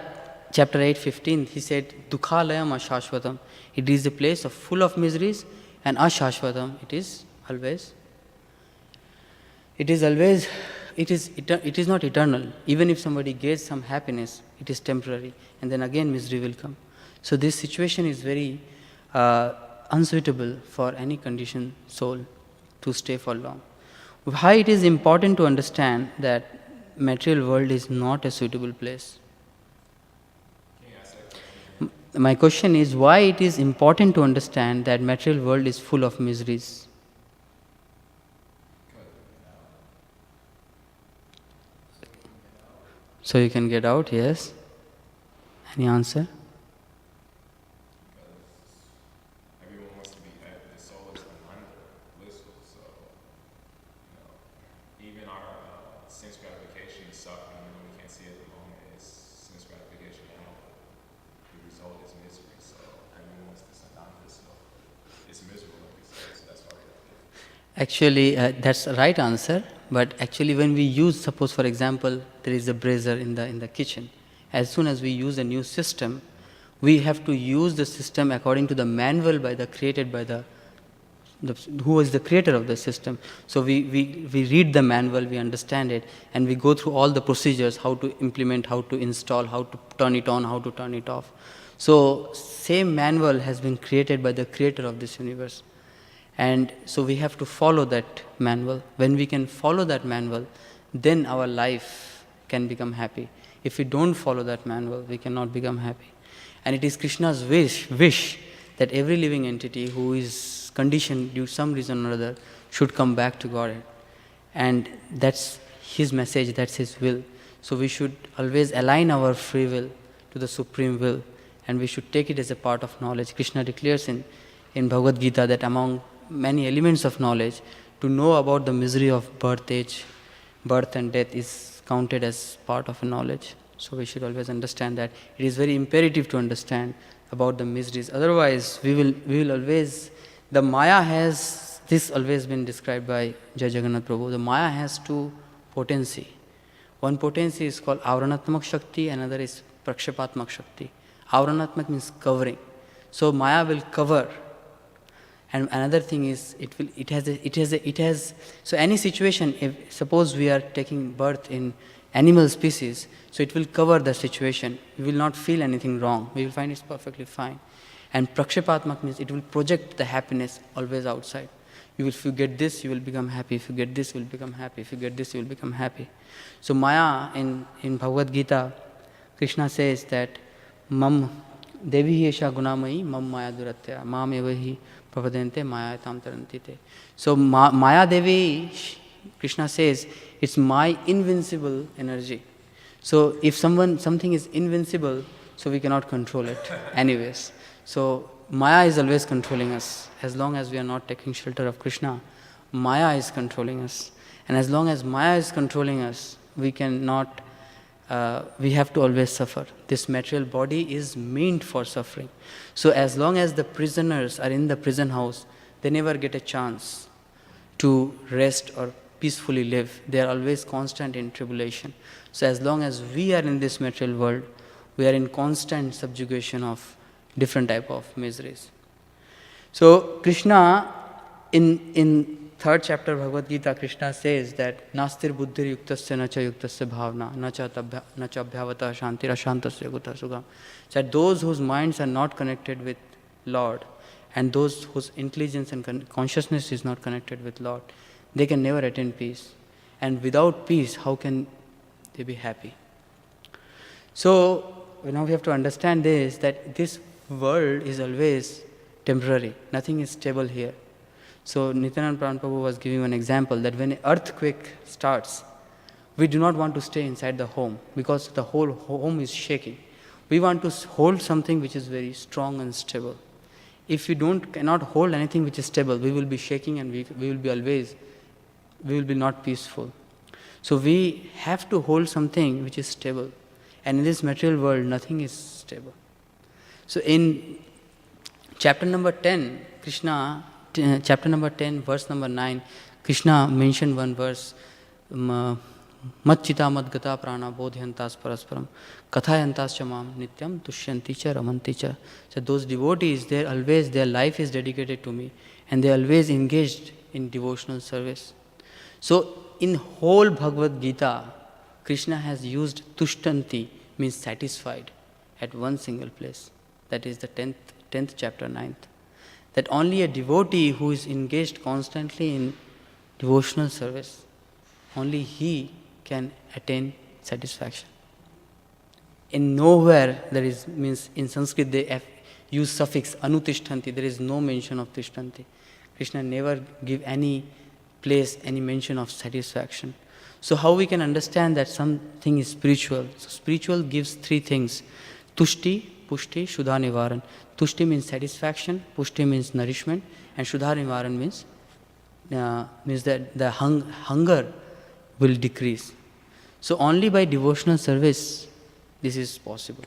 Speaker 3: chapter 8:15, he said, Dukhalayam ashashvatam. It is a place of full of miseries, and ashashvatam, it is not eternal. Even if somebody gets some happiness, it is temporary, and then again misery will come. So this situation is very unsuitable for any conditioned soul to stay for long. Why it is important to understand that material world is not a suitable place? My question is, why it is important to understand that material world is full of miseries? So you can get out, yes? Any answer?
Speaker 2: Everyone wants to be happy. The soul is blissful, so even our sense gratification is suffering. Even though we can't see it at the moment, it's sense gratification. The result is misery. So everyone wants this ananda. So it's miserable, like we say. So that's why we have to.
Speaker 3: Actually, that's the right answer. But actually, when we use, suppose for example, there is a brazier in the kitchen. As soon as we use a new system, we have to use the system according to the manual created by the who is the creator of the system. So we read the manual, we understand it, and we go through all the procedures, how to implement, how to install, how to turn it on, how to turn it off. So same manual has been created by the creator of this universe. And so we have to follow that manual. When we can follow that manual, then our life can become happy. If we don't follow that manual, we cannot become happy. And it is Krishna's wish that every living entity who is conditioned due to some reason or other should come back to Godhead. And that's his message, that's his will. So we should always align our free will to the supreme will, and we should take it as a part of knowledge. Krishna declares in Bhagavad Gita that among many elements of knowledge, to know about the misery of birth and death is counted as part of a knowledge. So we should always understand that it is very imperative to understand about the miseries. Otherwise, we will always, the Maya has, this always been described by Jai Jagannath Prabhu, the Maya has 2 potency. One potency is called Avranatmak Shakti, another is Prakshapatmak Shakti. Avranatmak means covering. So Maya will cover. And another thing is, it has, so any situation, if suppose we are taking birth in animal species, so it will cover the situation. We will not feel anything wrong. We will find it's perfectly fine. And Prakshapatmak means it will project the happiness always outside. If you get this, you will become happy. If you get this, you will become happy. If you get this, you will become happy. So Maya, in Bhagavad Gita, Krishna says that Mam Devi Esha Gunamayi Mam Maya Duratya Mam Evahi Prapadente Maya Tam Tarantite. So Maya Devi, Krishna says, it's my invincible energy. So if something is invincible, so we cannot control it anyways. So Maya is always controlling us. As long as we are not taking shelter of Krishna, Maya is controlling us. And as long as Maya is controlling us, we have to always suffer. This material body is meant for suffering. So as long as the prisoners are in the prison house, they never get a chance to rest or peacefully live. They are always constant in tribulation. So as long as we are in this material world, we are in constant subjugation of different type of miseries. So Krishna, in third chapter of Bhagavad Gita, Krishna says that Nastir buddhir yuktasya nacha yuktasya bhavna nacha abhyavata shantir ashantasya gutta sugam. That those whose minds are not connected with Lord and those whose intelligence and consciousness is not connected with Lord, they can never attain peace. And without peace, how can they be happy? So now we have to understand this, that this world is always temporary. Nothing is stable here. So Nityananda Prabhu was giving an example that when an earthquake starts, we do not want to stay inside the home because the whole home is shaking. We want to hold something which is very strong and stable. If we cannot hold anything which is stable, we will be shaking and we will be not peaceful. So we have to hold something which is stable. And in this material world, nothing is stable. So in chapter number 10, chapter number 10, verse number 9, Krishna mentioned one verse, Mat chita mad gata prana bodhyantas parasparam kathayantas chamam nityam tushyanti cha ramanti cha. So those devotees, their life is dedicated to me and they are always engaged in devotional service. So in whole Bhagavad Gita, Krishna has used tushtanti, means satisfied, at one single place. That is the 10th chapter, 9th. That only a devotee who is engaged constantly in devotional service, only he can attain satisfaction. In nowhere there is, means in Sanskrit they use suffix anutishtanti, there is no mention of tishtanti. Krishna never give any place, any mention of satisfaction. So how we can understand that something is spiritual? So spiritual gives three things: tushti, pushti, shuddha nivaran. Tushti means satisfaction, pushti means nourishment, and shuddha nivaran means that the hunger will decrease. So only by devotional service this is possible.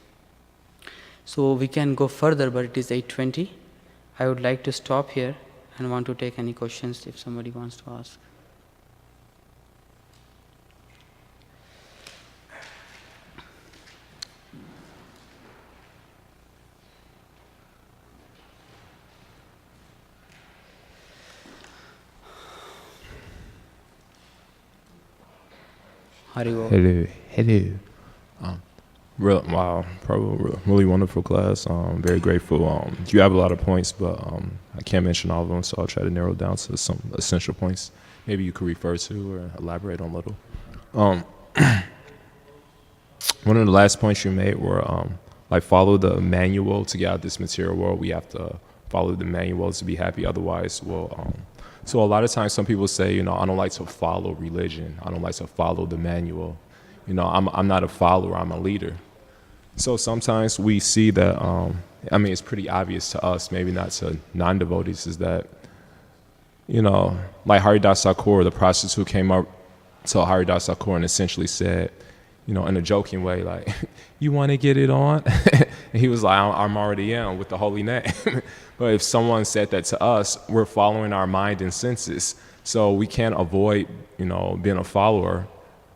Speaker 3: So we can go further, but it is 8:20. I would like to stop here and want to take any questions if somebody wants to ask.
Speaker 2: Hello. Wow, probably really wonderful class. Very grateful. You have a lot of points, but I can't mention all of them, so I'll try to narrow down to some essential points. Maybe you could refer to or elaborate on a little. One of the last points you made were like follow the manual to get out of this material world. We have to follow the manual to be happy. Otherwise, so a lot of times some people say, I don't like to follow religion. I don't like to follow the manual. I'm not a follower, I'm a leader. So sometimes we see that, it's pretty obvious to us, maybe not to non-devotees, is that, like Haridas Thakur, the prostitute came up to Haridas Thakur and essentially said, in a joking way, like, you want to get it on? And he was like, I'm already in with the holy name. But if someone said that to us, we're following our mind and senses. So we can't avoid, being a follower.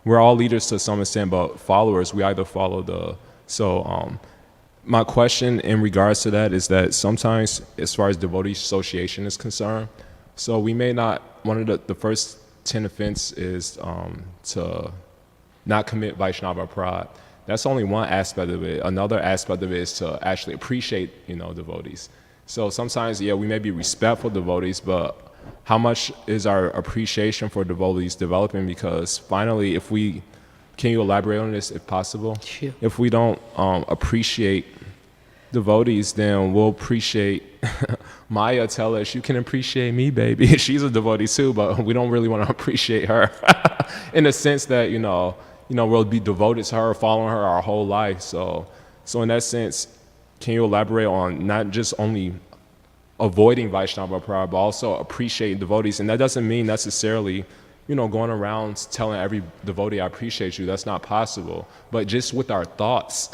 Speaker 2: We're all leaders to some extent, but followers, we either follow my question in regards to that is that sometimes, as far as devotee association is concerned, so we may not, one of the first 10 offense is to not commit Vaishnava pride. That's only one aspect of it. Another aspect of it is to actually appreciate, devotees. So sometimes, we may be respectful devotees, but how much is our appreciation for devotees developing? Because finally, can you elaborate on this if possible?
Speaker 3: Sure.
Speaker 2: If we don't appreciate devotees, then we'll appreciate Maya. Tell us, you can appreciate me, baby. She's a devotee too, but we don't really want to appreciate her in the sense that, we'll be devoted to her, following her our whole life. So in that sense, can you elaborate on not just only avoiding Vaishnava pride, but also appreciating devotees? And that doesn't mean necessarily, going around telling every devotee, I appreciate you. That's not possible. But just with our thoughts,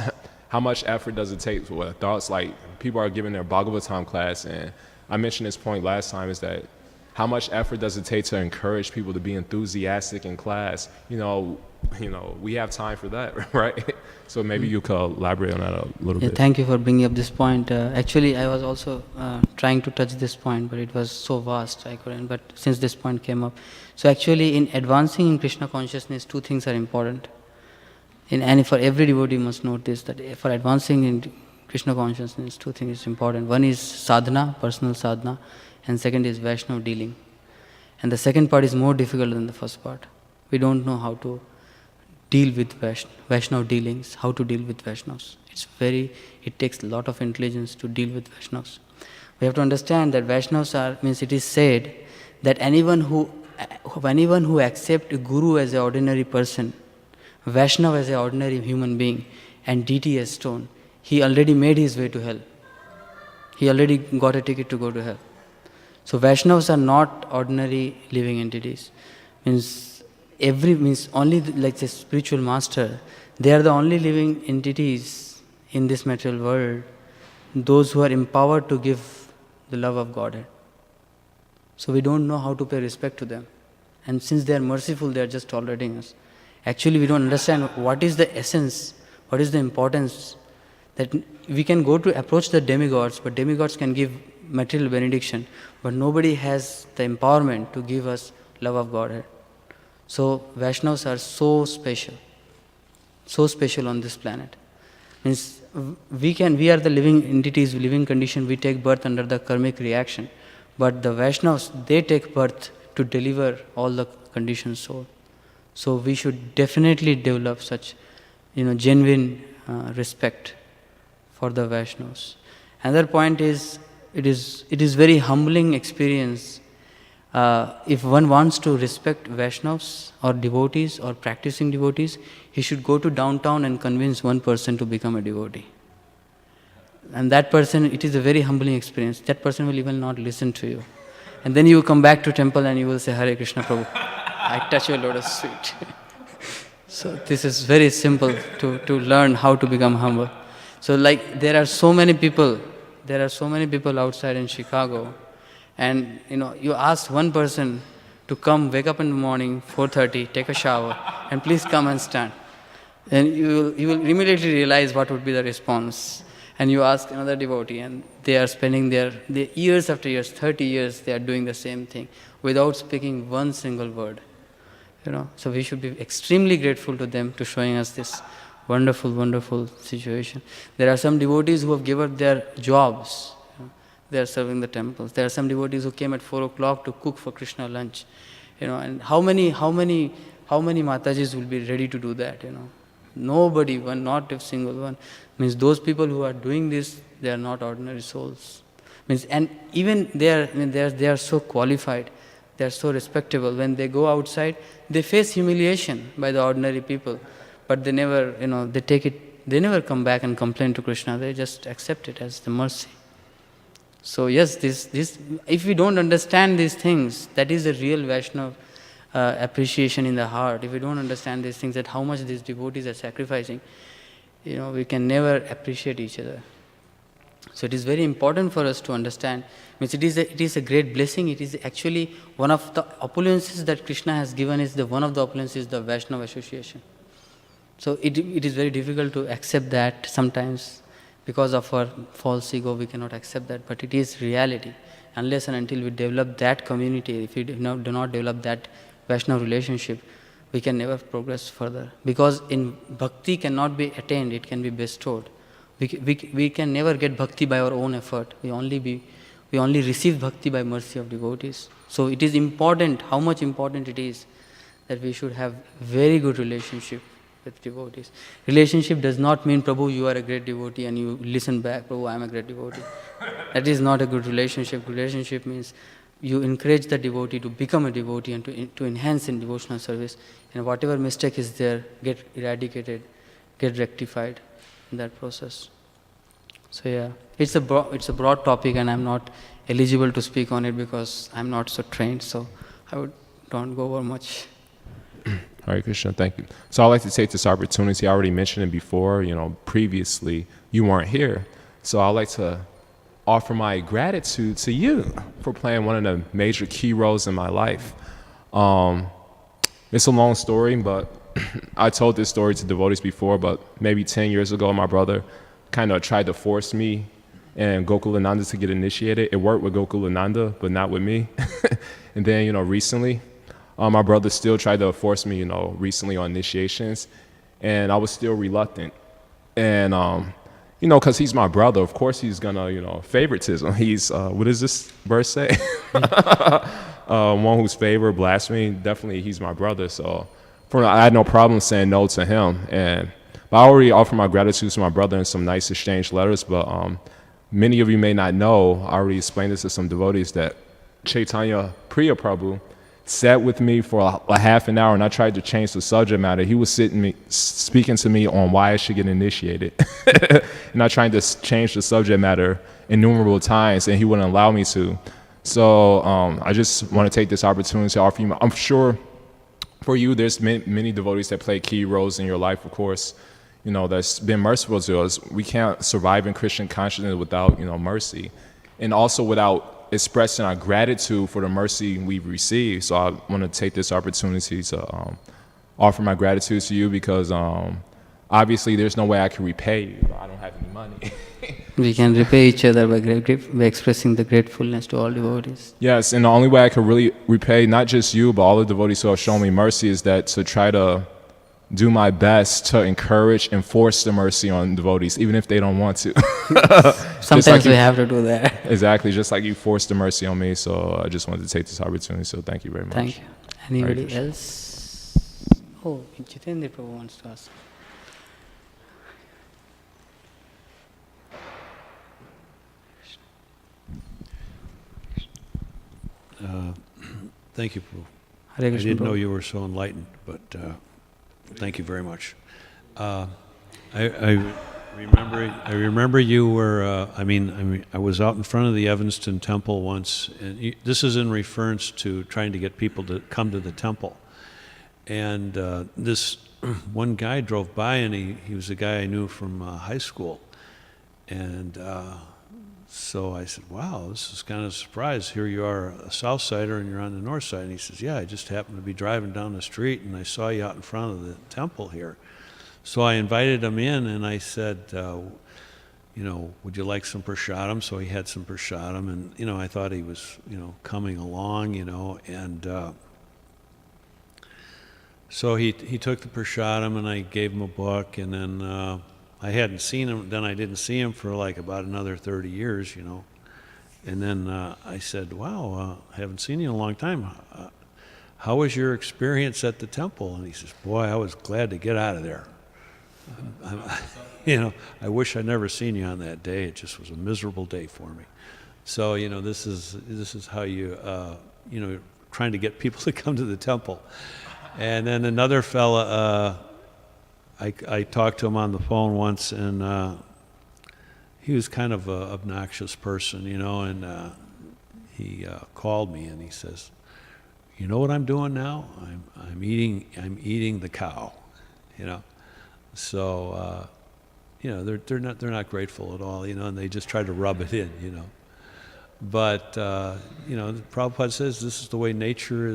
Speaker 2: how much effort does it take with our thoughts? Like, people are giving their Bhagavatam class, and I mentioned this point last time, is that how much effort does it take to encourage people to be enthusiastic in class? We have time for that, right? So maybe you could elaborate on that a little bit.
Speaker 3: Thank you for bringing up this point. Actually, I was also trying to touch this point, but it was so vast I couldn't. But since this point came up, so actually in advancing in Krishna consciousness, two things are important. And for every devotee must note this, that for advancing in Krishna consciousness, two things is important. One is sadhana, personal sadhana, and second is Vaishnava dealing. And the second part is more difficult than the first part. We don't know how to deal with Vaishnava dealings, how to deal with Vaishnavas. It takes a lot of intelligence to deal with Vaishnavas. We have to understand that Vaishnavas it is said that anyone who accepts a guru as an ordinary person, Vaishnava as an ordinary human being, and deity as stone, he already made his way to hell. He already got a ticket to go to hell. So Vaishnavas are not ordinary living entities. Only like the spiritual master, they are the only living entities in this material world, those who are empowered to give the love of Godhead. So we don't know how to pay respect to them. And since they are merciful, they are just tolerating us. Actually, we don't understand what is the essence, what is the importance, that we can go to approach the demigods, but demigods can give material benediction, but nobody has the empowerment to give us love of Godhead. So Vaishnavas are so special on this planet. We are the living entities, living condition, we take birth under the karmic reaction, but the Vaishnavas, they take birth to deliver all the conditioned soul. So we should definitely develop such, genuine respect for the Vaishnavas. Another point is, it is very humbling experience. If one wants to respect Vaishnavas or devotees or practicing devotees, he should go to downtown and convince one person to become a devotee. And that person, it is a very humbling experience. That person will even not listen to you. And then you come back to temple and you will say, Hare Krishna Prabhu, I touch your lotus feet. So this is very simple to learn how to become humble. So there are so many people outside in Chicago, and you ask one person to come, wake up in the morning, 4:30, take a shower, and please come and stand. And you will immediately realize what would be the response. And you ask another devotee, and they are spending their years after years, 30 years, they are doing the same thing without speaking one single word. So we should be extremely grateful to them to showing us this wonderful, wonderful situation. There are some devotees who have given up their jobs. They are serving the temples. There are some devotees who came at 4 o'clock to cook for Krishna lunch. And how many Matajis will be ready to do that? Nobody, not a single one. Those people who are doing this, they are not ordinary souls. And even they are so qualified, they are so respectable. When they go outside, they face humiliation by the ordinary people, but they never, they take it. They never come back and complain to Krishna. They just accept it as the mercy. So yes, this if we don't understand these things, that is the real Vaishnava appreciation in the heart. If we don't understand these things, that how much these devotees are sacrificing, we can never appreciate each other. So it is very important for us to understand. It is a great blessing. It is actually one of the opulences that Krishna has given. One of the opulences is the Vaishnava association. So it is very difficult to accept that sometimes. Because of our false ego, we cannot accept that, but it is reality. Unless and until we develop that community, if we do not develop that Vaishnava relationship, we can never progress further. Because in bhakti cannot be attained, it can be bestowed. We can never get bhakti by our own effort. We We only receive bhakti by mercy of devotees. So it is important, how much important it is that we should have very good relationship with devotees. Relationship does not mean, Prabhu, you are a great devotee and you listen back, Prabhu, I am a great devotee. That is not a good relationship. Relationship means you encourage the devotee to become a devotee and to enhance in devotional service. And whatever mistake is there, get eradicated, get rectified in that process. So yeah, it's a broad topic and I'm not eligible to speak on it because I'm not so trained, so I don't go over much.
Speaker 2: Hare Krishna, thank you. So I'd like to take this opportunity, I already mentioned it before, previously, you weren't here. So I'd like to offer my gratitude to you for playing one of the major key roles in my life. It's a long story, but I told this story to devotees before, but maybe 10 years ago, my brother kind of tried to force me and Gokulananda to get initiated. It worked with Gokulananda, but not with me. And then, recently, my brother still tried to force me, recently on initiations, and I was still reluctant. And, because he's my brother, of course he's gonna, favoritism. He's, what does this verse say? One who's favored, blasphemy, definitely he's my brother. So I had no problem saying no to him. But I already offered my gratitude to my brother in some nice exchange letters, but many of you may not know, I already explained this to some devotees, that Chaitanya Priya Prabhu sat with me for a half an hour and I tried to change the subject matter. He was speaking to me on why I should get initiated. And I tried to change the subject matter innumerable times and he wouldn't allow me to. So I just want to take this opportunity to offer you, I'm sure for you there's many devotees that play key roles in your life, of course, that's been merciful to us. We can't survive in Christian consciousness without, mercy. And also without expressing our gratitude for the mercy we've received. So I want to take this opportunity to offer my gratitude to you because obviously there's no way I can repay you. I don't have any money.
Speaker 3: We can repay each other by expressing the gratefulness to all devotees.
Speaker 2: Yes, and the only way I can really repay not just you, but all the devotees who have shown me mercy is that to try to do my best to encourage and force the mercy on devotees, even if they don't want to.
Speaker 3: Sometimes we have to do that.
Speaker 2: Exactly, just like you forced the mercy on me. So I just wanted to take this opportunity. So thank you very much.
Speaker 3: Thank you. Anybody else? Oh, Jitendra Prabhu wants to ask.
Speaker 4: Thank you, Prabhu.
Speaker 3: Hare
Speaker 4: I
Speaker 3: Krishna,
Speaker 4: didn't know
Speaker 3: Prabhu.
Speaker 4: you were so enlightened, but thank you very much. I remember you were. I was out in front of the Evanston Temple once, and this is in reference to trying to get people to come to the temple. And this one guy drove by, and he was a guy I knew from high school, and so I said, "Wow, this is kind of a surprise. Here you are, a South Sider, and you're on the North Side." And he says, "Yeah, I just happened to be driving down the street, and I saw you out in front of the temple here." So I invited him in, and I said, "Would you like some prasadam?" So he had some prasadam, and I thought he was, coming along, and so he took the prasadam, and I gave him a book, and then I hadn't seen him. Then I didn't see him for like about another 30 years, And then I said, "Wow, I haven't seen you in a long time. How was your experience at the temple?" And he says, "Boy, I was glad to get out of there. I wish I'd never seen you on that day. It just was a miserable day for me." So this is how you trying to get people to come to the temple. And then another fella, I talked to him on the phone once, and he was kind of an obnoxious person, and he called me and he says, "You know what I'm doing now? I'm eating the cow," So they're not grateful at all, and they just try to rub it in, But Prabhupada says this is the way nature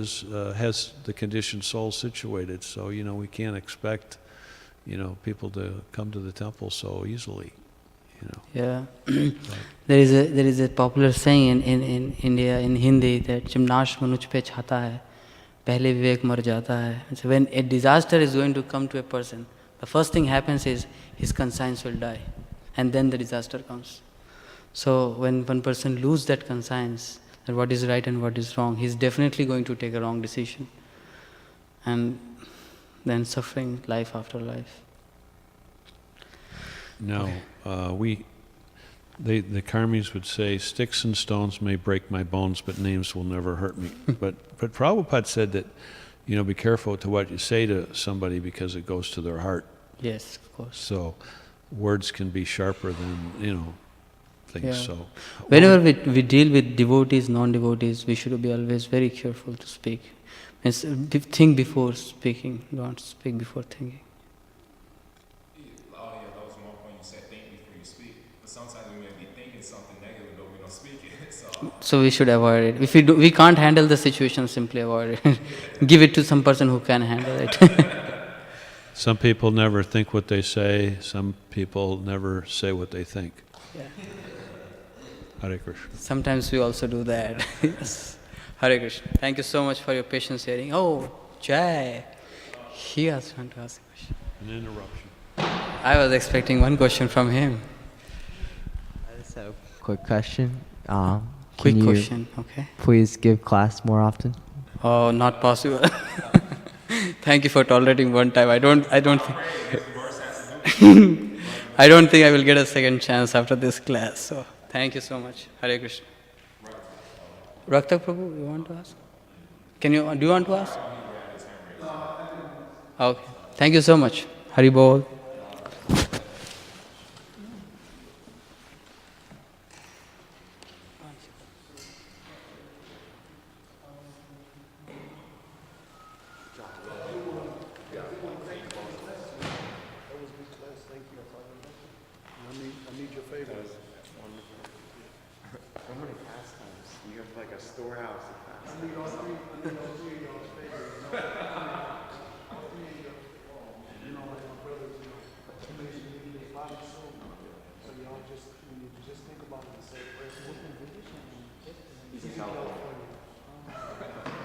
Speaker 4: has the conditioned soul situated. So we can't expect people to come to the temple so easily.
Speaker 3: Yeah, there is a popular saying in India in Hindi that "Chimnash manuj pe chhata hai, pehle vivek mar jata hai." So when a disaster is going to come to a person, the first thing happens is his conscience will die, and then the disaster comes. So when one person loses that conscience, that what is right and what is wrong, he's definitely going to take a wrong decision. And then suffering life after life.
Speaker 4: No, the karmis would say, sticks and stones may break my bones, but names will never hurt me. but Prabhupada said that, be careful to what you say to somebody because it goes to their heart.
Speaker 3: Yes, of course.
Speaker 4: So words can be sharper than, things.
Speaker 3: Yeah.
Speaker 4: So
Speaker 3: whenever we deal with devotees, non-devotees, we should be always very careful to speak. Means think before speaking, don't speak before thinking.
Speaker 2: Oh yeah, that was one point you said, think before you speak. But sometimes we may be thinking something negative, but we don't speak it.
Speaker 3: So we should avoid it. If we can't handle the situation, simply avoid it. Give it to some person who can handle it.
Speaker 4: some people never think what they say. Some people never say what they think.
Speaker 3: Yeah.
Speaker 4: Hare Krishna.
Speaker 3: Sometimes we also do that. Yes. Hare Krishna. Thank you so much for your patience hearing. Oh, Jai. He has want to ask a question.
Speaker 4: An interruption.
Speaker 3: I was expecting one question from him.
Speaker 5: I just have a quick question.
Speaker 3: Quick
Speaker 5: Can you
Speaker 3: question, okay.
Speaker 5: please give class more often?
Speaker 3: Oh, not possible. Thank you for tolerating one time. I don't think I don't think I will get a second chance after this class. So thank you so much. Hare Krishna. Raktak Prabhu, you want to ask? Do you want to ask? Okay. Thank you so much. Hari Bol.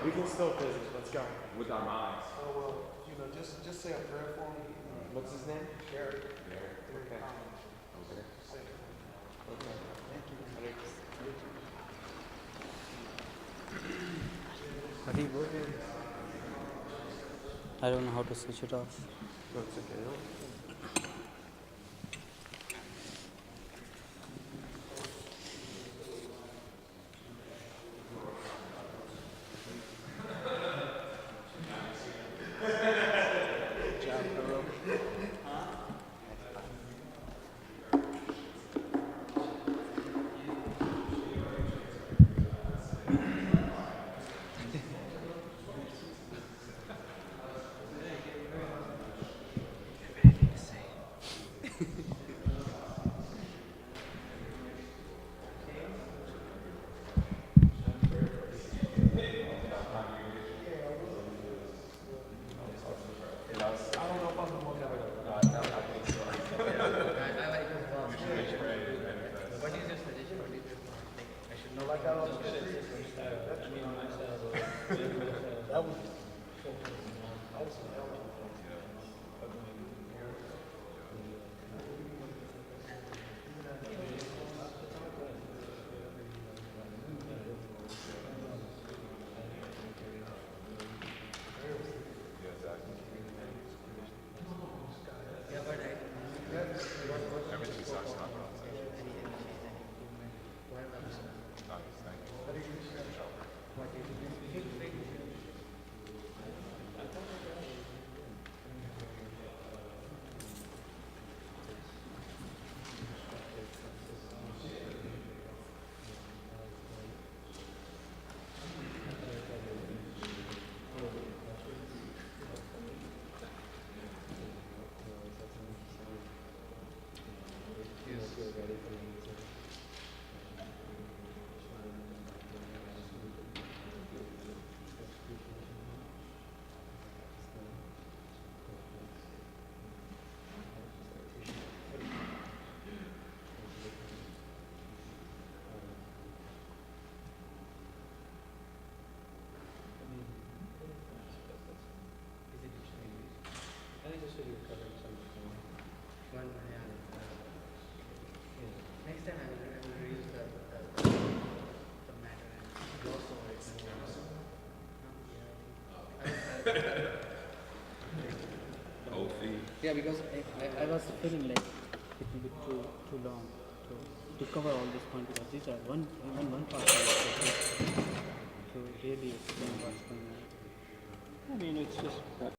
Speaker 6: We can still visit. Let's go.
Speaker 2: With our minds.
Speaker 6: Oh, well, just say a prayer for me. What's his name? Gary. Okay. Say it. Okay. Thank you.
Speaker 3: I don't know how to switch it off.
Speaker 6: No, it's okay.
Speaker 2: Cold feet.
Speaker 3: Yeah, because I was feeling like it will be too long to cover all these points because these are one part to really explain what's going on.
Speaker 1: I mean, it's just